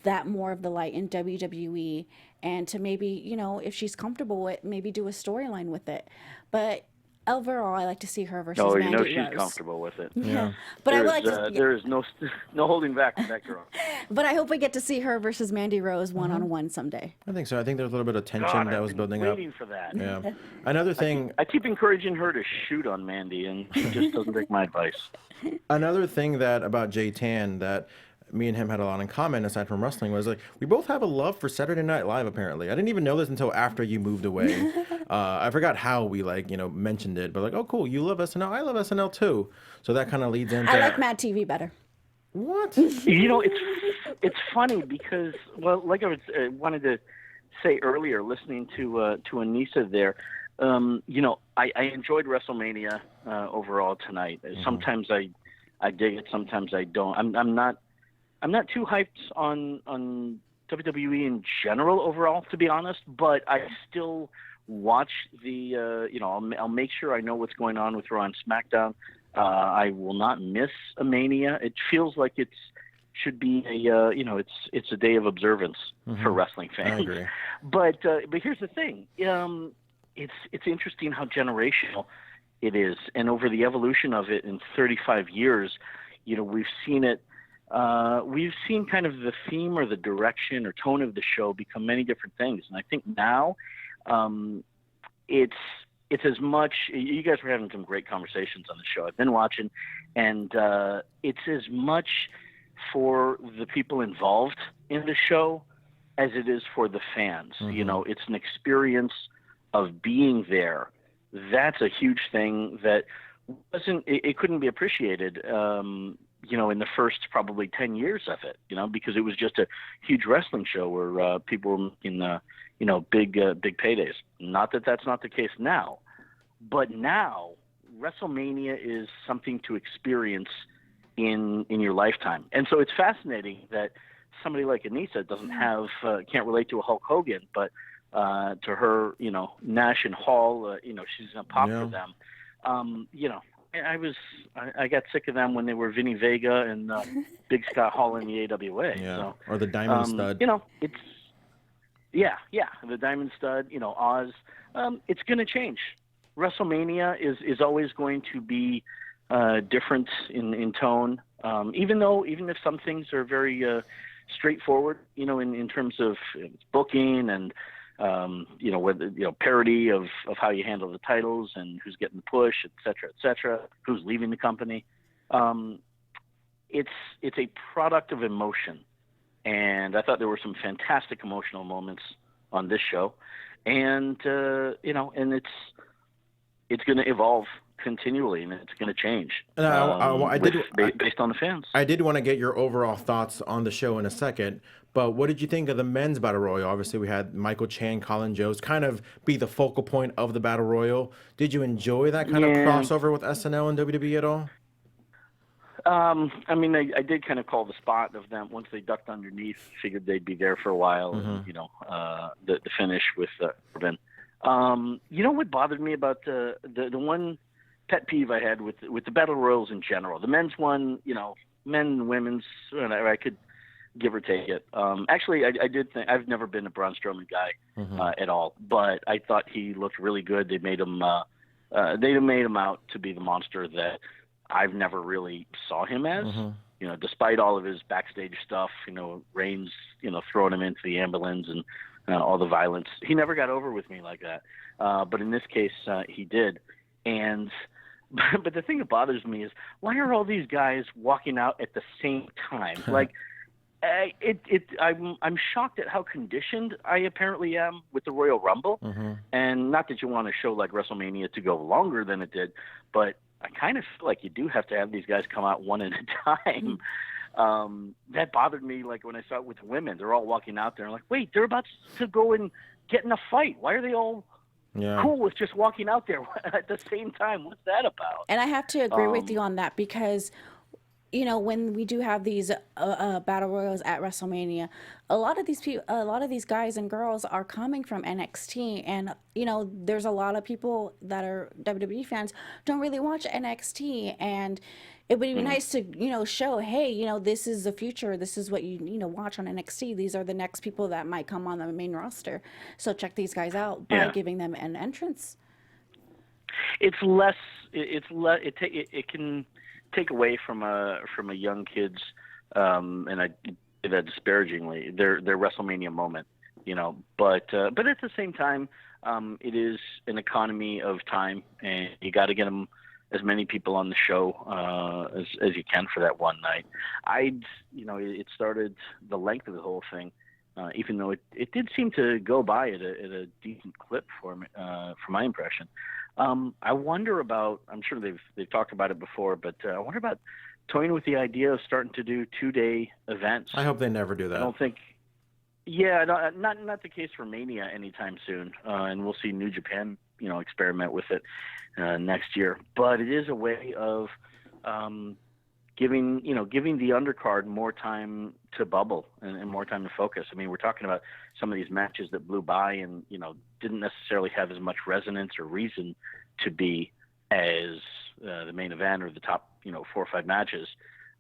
that more of the light in WWE, and to maybe if she's comfortable with, maybe do a storyline with it. But overall, I like to see her versus No, Mandy you know she's Rose. comfortable with it. Yeah. But I There's, would like to. there is no holding back with that girl. But I hope we get to see her versus Mandy Rose one-on-one someday. I think so. I think there's a little bit of tension God, that I've was been building up. waiting for that. Yeah. Another thing. I keep encouraging her to shoot on Mandy, and she just doesn't take my advice. Another thing that about Jay Tan that me and him had a lot in common aside from wrestling was like we both have a love for Saturday Night Live. Apparently, I didn't even know this until after you moved away. I forgot how we mentioned it, but like, oh cool, you love SNL, I love SNL too. So that kind of leads into. I like Mad TV better. What? You know, it's funny because, well, like I was wanted to say earlier, listening to Anissa there, you know, I enjoyed WrestleMania overall tonight. Sometimes I dig it, sometimes I don't. I'm not too hyped on WWE in general overall, to be honest, but I still watch the, you know, I'll make sure I know what's going on with Raw and SmackDown. I will not miss a Mania. It feels like should be a, you know, it's a day of observance for wrestling fans. I agree. But here's the thing. It's interesting how generational it is. And over the evolution of it in 35 years, you know, we've seen kind of the theme or the direction or tone of the show become many different things. And I think now it's as much, you guys were having some great conversations on the show. I've been watching, and it's as much for the people involved in the show as it is for the fans. You know, it's an experience of being there. That's a huge thing that it couldn't be appreciated, you know, in the first probably 10 years of it, you know, because it was just a huge wrestling show where people were making, you know, big paydays. Not that that's not the case now, but now WrestleMania is something to experience in your lifetime. And so it's fascinating that somebody like Anissa doesn't have, can't relate to a Hulk Hogan, but to her, you know, Nash and Hall, you know, she's a pop for them. You know, I got sick of them when they were Vinny Vega and Big Scott Hall in the AWA. Yeah. So, Or the Diamond Stud. You know, it's the Diamond Stud. You know, Oz. It's going to change. WrestleMania is always going to be different in tone. Even if some things are very straightforward, you know, in terms of booking and you know, whether, you know, parody of how you handle the titles and who's getting the push, et cetera, who's leaving the company. It's a product of emotion, and I thought there were some fantastic emotional moments on this show, and you know, and it's going to evolve continually, and it's going to change. Based on the fans. I did want to get your overall thoughts on the show in a second, but what did you think of the men's battle royal? Obviously, we had Michael Chan, Colin Jost kind of be the focal point of the battle royal. Did you enjoy that kind of crossover with SNL and WWE at all? I mean, I did kind of call the spot of them once they ducked underneath. Figured they'd be there for a while, and, you know, the finish with Corbin. You know what bothered me about the one pet peeve I had with the battle royals in general. The men's one, you know, men and women's, I could give or take it. Actually, I did think I've never been a Braun Strowman guy at all, but I thought he looked really good. They made him out to be the monster that I've never really saw him as. You know, despite all of his backstage stuff, you know, Reigns, you know, throwing him into the ambulance and all the violence, he never got over with me like that. But in this case, he did. And but the thing that bothers me is, why are all these guys walking out at the same time? Like, I'm shocked at how conditioned I apparently am with the Royal Rumble. And not that you want a show like WrestleMania to go longer than it did, but I kind of feel like you do have to have these guys come out one at a time. That bothered me, like when I saw it with women. They're all walking out there and like, wait, they're about to go and get in a fight. Why are they all cool with just walking out there at the same time? What's that about? And I have to agree with you on that, because, you know, when we do have these battle royals at WrestleMania, a lot of these guys and girls are coming from NXT, and you know, there's a lot of people that are WWE fans don't really watch NXT, and it would be nice to, you know, show, hey, you know, this is the future. This is what you know, watch on NXT. These are the next people that might come on the main roster. So check these guys out by giving them an entrance. It's less. It can take away from a young kid's, and I say that disparagingly, their WrestleMania moment, But at the same time, it is an economy of time, and you got to get them as many people on the show as you can for that one night. It started the length of the whole thing, even though it did seem to go by at a decent clip for me, from my impression. I wonder about. I'm sure they've talked about it before, but I wonder about toying with the idea of starting to do 2-day events. I hope they never do that. I don't think. Yeah, not the case for Mania anytime soon, and we'll see New Japan, experiment with it next year. But it is a way of giving the undercard more time to bubble and more time to focus. I mean, we're talking about some of these matches that blew by and didn't necessarily have as much resonance or reason to be as the main event or the top 4 or 5 matches.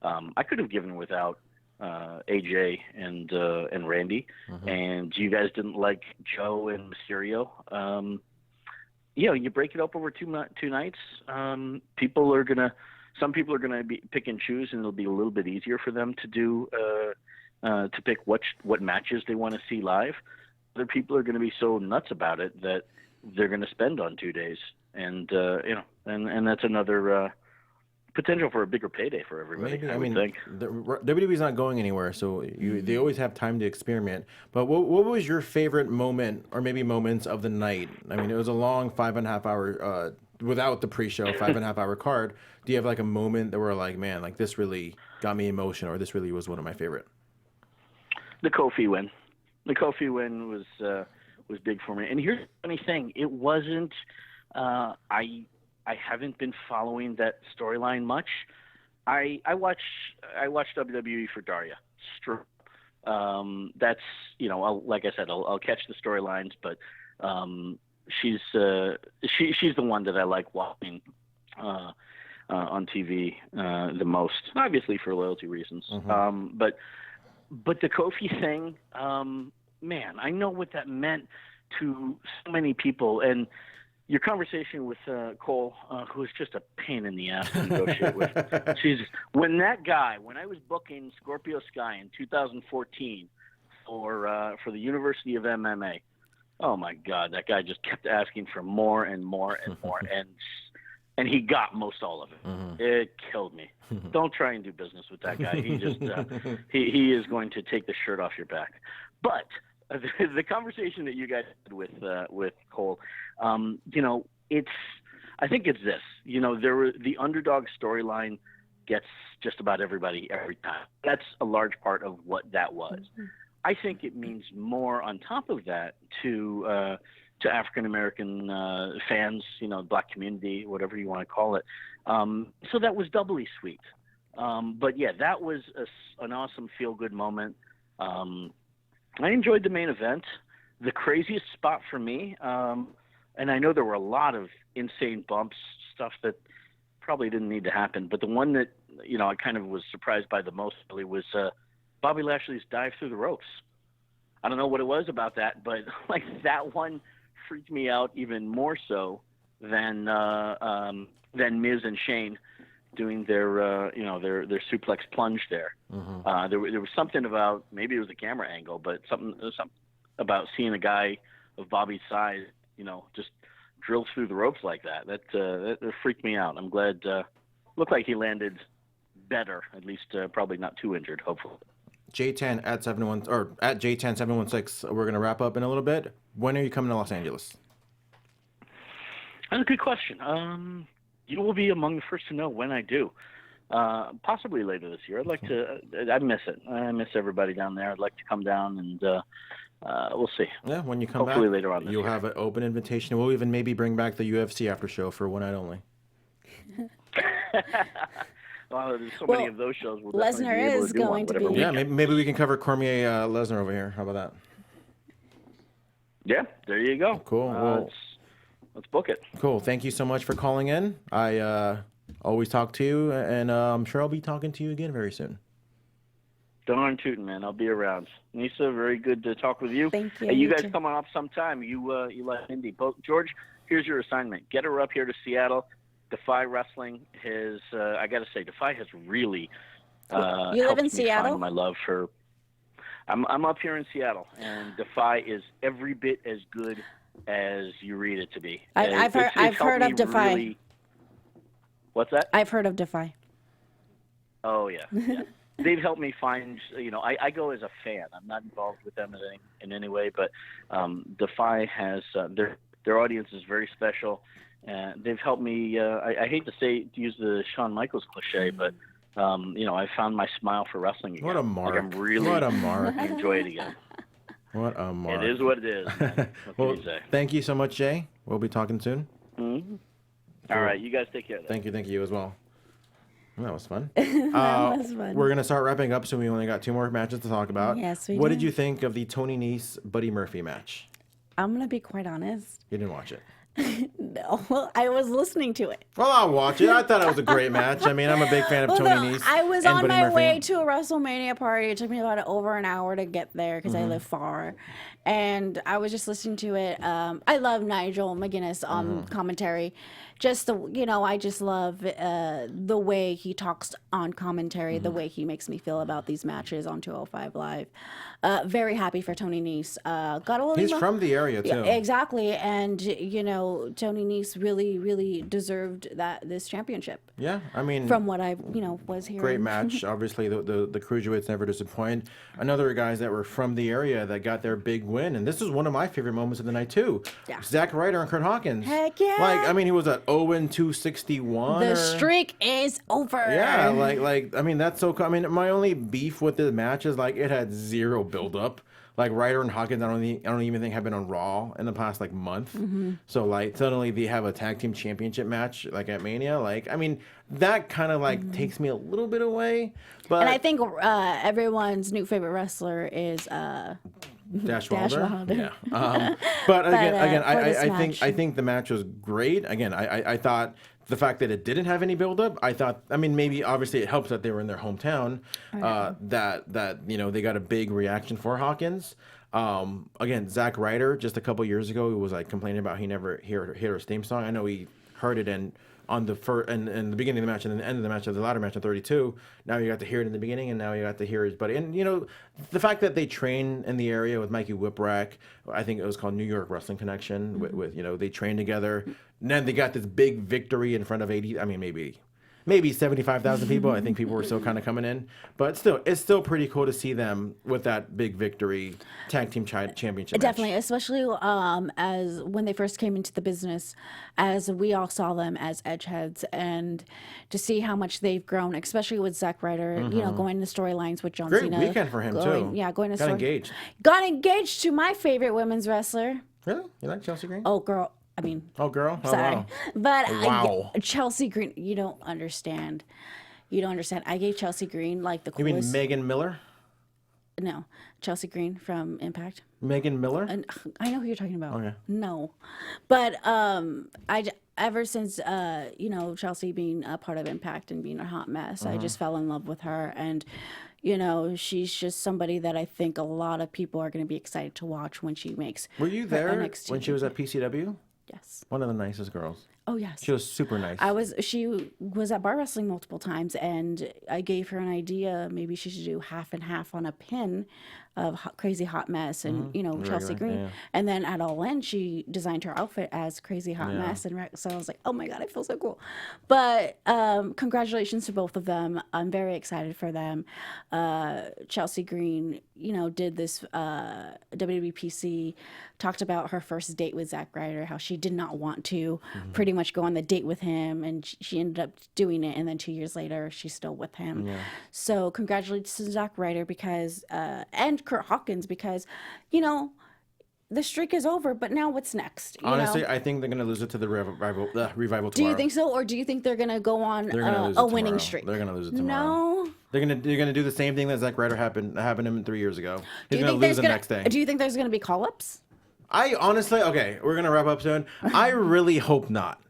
I could have given without AJ and Randy, and you guys didn't like Joe and Mysterio. You break it up over two nights. Some people are gonna be pick and choose, and it'll be a little bit easier for them to do to pick what matches they want to see live. Other people are going to be so nuts about it that they're going to spend on 2 days, and that's another potential for a bigger payday for everybody. Maybe. I would think. WWE's not going anywhere, so they always have time to experiment. But what was your favorite moment, or maybe moments of the night? I mean, it was a long 5.5 hour, without the pre-show, 5.5 hour card. Do you have like a moment that were like, man, like this really got me emotional, or this really was one of my favorite? The Kofi win. The Kofi win was big for me. And here's the funny thing: it wasn't. I haven't been following that storyline much. I watch WWE for Daria. That's like I said, I'll catch the storylines, but she's the one that I like watching on TV the most, obviously for loyalty reasons. But the Kofi thing, man, I know what that meant to so many people. And your conversation with Cole, who is just a pain in the ass to negotiate with. When I was booking Scorpio Sky in 2014 for the University of MMA, oh my God, that guy just kept asking for more and more and more, and he got most all of it. It killed me. Don't try and do business with that guy. He just he is going to take the shirt off your back. But the conversation that you guys had with Cole, I think it's this. The underdog storyline gets just about everybody every time. That's a large part of what that was. I think it means more on top of that to African American fans, Black community, whatever you want to call it. So that was doubly sweet. But yeah, that was an awesome feel-good moment. I enjoyed the main event. The craziest spot for me, and I know there were a lot of insane bumps, stuff that probably didn't need to happen, but the one that, I kind of was surprised by the most really was Bobby Lashley's dive through the ropes. I don't know what it was about that, but like that one freaked me out even more so than Miz and Shane doing their suplex plunge there. There was something about, maybe it was a camera angle, but something about seeing a guy of Bobby's size, just drill through the ropes like that. That freaked me out. I'm glad. Looked like he landed better, at least probably not too injured. Hopefully. J10 at 71 or at J10 716. We're gonna wrap up in a little bit. When are you coming to Los Angeles? That's a good question. You will be among the first to know when I do. Possibly later this year. I'd like to. I miss it. I miss everybody down there. I'd like to come down and we'll see. Yeah, when you come hopefully back, later on this you'll year. have an open invitation. We'll even maybe bring back the UFC after show for one night only. Well, there's so many of those shows. We'll definitely Lesnar be able is to do one, going to whatever be. Yeah, maybe we can cover Cormier Lesnar over here. How about that? Yeah, there you go. Cool. Well, let's book it. Cool. Thank you so much for calling in. I always talk to you, and I'm sure I'll be talking to you again very soon. Darn tootin', man. I'll be around. Anissa, very good to talk with you. Thank you. Hey, you You guys too. come on up sometime. You like Indy. George, here's your assignment. Get her up here to Seattle. Defy Wrestling has, I got to say, Defy has really You live helped in me Seattle? find my love for. I'm up here in Seattle, and Defy is every bit as good as you read it to be. I've heard helped of me Defy. really- What's that? I've heard of Defy. Oh yeah. They've helped me find. I go as a fan. I'm not involved with them in any way, but Defy has their audience is very special, and they've helped me. I hate to use the Shawn Michaels cliche, but I found my smile for wrestling again. What a mark. Like I'm really What a mark. enjoy it again. What a mark. It is what it is, man. What Well, can you say? thank you so much, Jay. We'll be talking soon. Mm-hmm. All right, you guys take care. Thank you as well. That was fun. That was fun. We're going to start wrapping up, so we only got 2 more matches to talk about. Yes, we What do. did you think of the Tony Nese Buddy Murphy match? I'm going to be quite honest. You didn't watch it. No, I was listening to it. Well, I'll watch it. I thought it was a great match. I mean, I'm a big fan of Tony Nese. I was and on Buddy my Murphy. way to a WrestleMania party. It took me about over an hour to get there because I live far. And I was just listening to it. I love Nigel McGuinness on commentary. Just I just love the way he talks on commentary, the way he makes me feel about these matches on 205 Live. Very happy for Tony Nese. Got a little. He's from the area, too. Yeah, exactly, and Tony Nese really, really deserved this championship. Yeah, I mean, From what I was hearing. great match. Obviously, the cruiserweights never disappoint. Another guys that were from the area that got their big win, and this is one of my favorite moments of the night too. Yeah. Zack Ryder and Kurt Hawkins. Heck yeah. Like, I mean, he was at 0-261. The streak is over. Yeah, I mean, that's so cool. I mean, my only beef with the match is like it had zero build up. Like Ryder and Hawkins, I don't even think have been on Raw in the past like month. So like suddenly they have a tag team championship match like at Mania. Like, I mean, that kind of like takes me a little bit away. But And I think everyone's new favorite wrestler is Dash Dash Wilder. Wilder. Yeah. But again, for this I match. think the match was great. Again, I thought the fact that it didn't have any build up, I mean, maybe obviously it helps that they were in their hometown. That they got a big reaction for Hawkins. Again, Zack Ryder just a couple years ago, he was like complaining about he never heard his theme song. I know he heard it on the first and the beginning of the match and then the end of the match of the ladder match in 32. Now you got to hear it in the beginning, and now you got to hear his buddy. And the fact that they train in the area with Mikey Whipwreck, I think it was called New York Wrestling Connection. With they train together, and then they got this big victory in front of 80. I mean, maybe 75,000 people. I think people were still kind of coming in, but still, it's still pretty cool to see them with that big victory tag team championship. definitely, match. especially as when they first came into the business, as we all saw them as edgeheads, and to see how much they've grown, especially with Zack Ryder, going to storylines with John Great Cena. weekend for him too. Yeah, going to got engaged. Got engaged to my favorite women's wrestler. Really? You like Chelsea Green? Oh, girl. I mean, Oh, girl. Oh, sorry, wow. but Wow. Chelsea Green. You don't understand. You don't understand. I gave Chelsea Green like the You mean coolest. Megan Miller? No, Chelsea Green from Impact. Megan Miller? And I know who you're talking about. Okay. No, but ever since Chelsea being a part of Impact and being a hot mess, I just fell in love with her, and she's just somebody that I think a lot of people are going to be excited to watch when she makes. Were you her there NXT when she was at PCW? Yes. One of the nicest girls. Oh yes. She was super nice. She was at Bar Wrestling multiple times, and I gave her an idea. Maybe she should do half and half on a pin of Crazy Hot Mess and Chelsea right, Green. yeah. And then at All In, she designed her outfit as Crazy Hot Yeah. Mess, and so I was like, oh my god, I feel so cool. But congratulations to both of them. I'm very excited for them. Chelsea Green, did this WWPC, talked about her first date with Zack Ryder, how she did not want to pretty much go on the date with him, and she ended up doing it, and then 2 years later she's still with him. So congratulations to Zack Ryder because and Kurt Hawkins, because the streak is over, but now what's next? Honestly, I think they're going to lose it to the revival tomorrow. Do you think so, or do you think they're gonna go on They're going to lose a it winning tomorrow. streak? They're going to lose it tomorrow. No. They're gonna do the same thing that Zack Ryder happened to him 3 years ago. Do He's you going think to there's lose the gonna? next day. Do you think there's gonna be call-ups? I honestly, okay, we're gonna wrap up soon. I really hope not.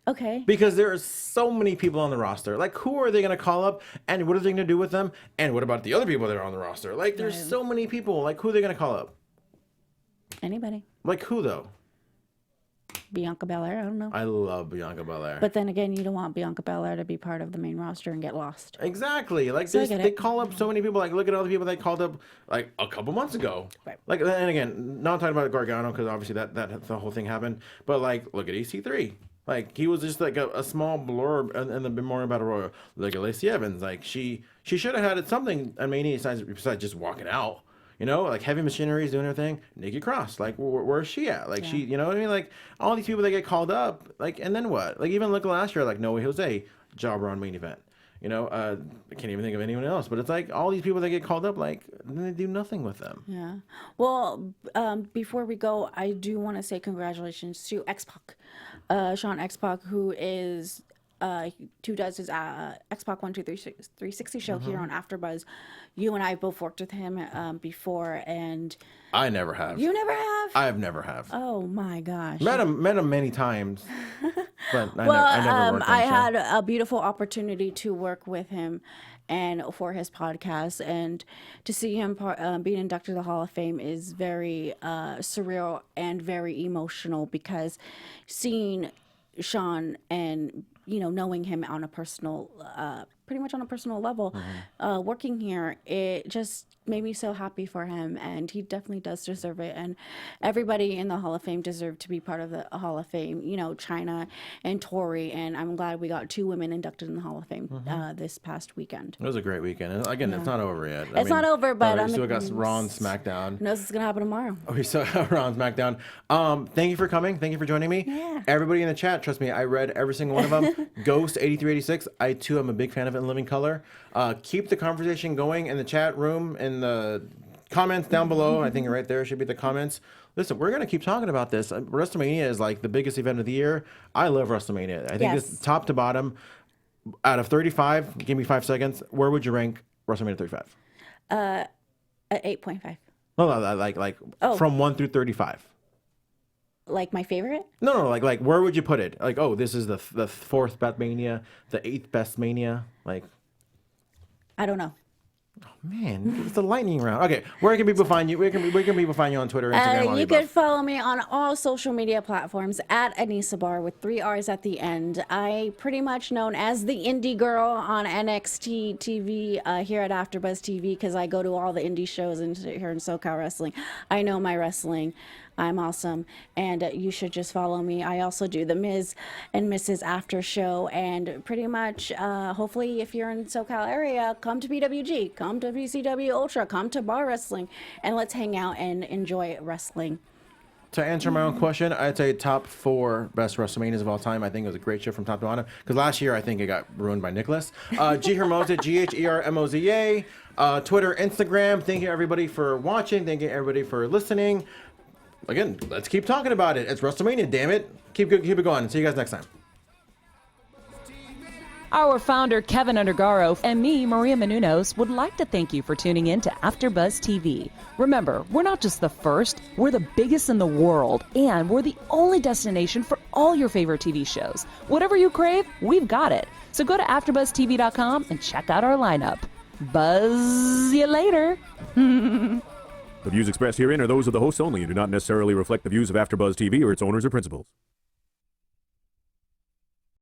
Okay. Because there are so many people on the roster. Like, who are they going to call up, and what are they going to do with them? And what about the other people that are on the roster? Like, there's so many people. Like, who are they going to call up? Anybody. Like, who, though? Bianca Belair, I don't know. I love Bianca Belair. But then again, you don't want Bianca Belair to be part of the main roster and get lost. Exactly. Like, So they call up so many people. Like, look at all the people they called up, like, a couple months ago. Right. Like, and again, not talking about Gargano, because obviously that the whole thing happened. But, like, look at EC3. Like, he was just like a small blurb in the Memorial Battle Royal. Look at Lacey Evans. Like, she should have had something, I mean, besides just walking out. You know, like Heavy Machinery is doing her thing. Nikki Cross, like, where's she at? Like, she, you know what I mean? Like, all these people that get called up, like, and then what? Like, even look last year, like, Noah Jose, jobber on main event. You know, I can't even think of anyone else. But it's like all these people that get called up, like, then they do nothing with them. Yeah. Well, before we go, I do want to say congratulations to X-Pac, Sean X-Pac, who is... who does his X-Pac 360 show here on AfterBuzz. You and I both worked with him before, and I never have. You never have? I have never have. Oh my gosh. Met him many times, but I never worked on I the show. had a beautiful opportunity to work with him and for his podcast, and to see him being inducted to the Hall of Fame is very surreal and very emotional, because seeing Sean and knowing him on a personal, pretty much on a personal level, working here, it just made me so happy for him, and he definitely does deserve it. And everybody in the Hall of Fame deserved to be part of the Hall of Fame. China and Tori, and I'm glad we got 2 women inducted in the Hall of Fame this past weekend. It was a great weekend. And again, it's not over yet. It's not over, but we still got Raw and SmackDown. Who knows what's gonna happen tomorrow? We still have Raw and SmackDown. Thank you for coming. Thank you for joining me. Yeah. Everybody in the chat, trust me, I read every single one of them. Ghost 8386. I too am a big fan of it in living color. Keep the conversation going in the chat room, in the comments down below. I think right there should be the comments. Listen, we're going to keep talking about this. WrestleMania is like the biggest event of the year. I love WrestleMania. I think this top to bottom, out of 35, give me 5 seconds, where would you rank WrestleMania 35? At 8.5. No, like from 1 through 35. Like my favorite? No, like where would you put it? Like, oh, this is the 4th best Mania, the 8th best Mania. Like, I don't know. oh man, it's the lightning round. Okay, where can people find you? Where can people find you on Twitter, Instagram, all the You above? can follow me on all social media platforms at Anissa Barr with 3 R's at the end. I pretty much known as the indie girl on NXT TV here at AfterBuzz TV, because I go to all the indie shows here in SoCal Wrestling. I know my wrestling. I'm awesome, and you should just follow me. I also do the Ms. and Mrs. After Show, and pretty much, hopefully, if you're in SoCal area, come to PWG, come to VCW Ultra, come to Bar Wrestling, and let's hang out and enjoy wrestling. To answer my own question, I'd say top 4 best WrestleManias of all time. I think it was a great show from top to bottom, because last year I think it got ruined by Nicholas. G Hermoza, GHERMOZA, Twitter, Instagram. Thank you everybody for watching. Thank you everybody for listening. Again, let's keep talking about it. It's WrestleMania, damn it. Keep it going. See you guys next time. Our founder, Kevin Undergaro, and me, Maria Menounos, would like to thank you for tuning in to AfterBuzz TV. Remember, we're not just the first, we're the biggest in the world, and we're the only destination for all your favorite TV shows. Whatever you crave, we've got it. So go to AfterBuzzTV.com and check out our lineup. Buzz you later. The views expressed herein are those of the hosts only and do not necessarily reflect the views of AfterBuzz TV or its owners or principals.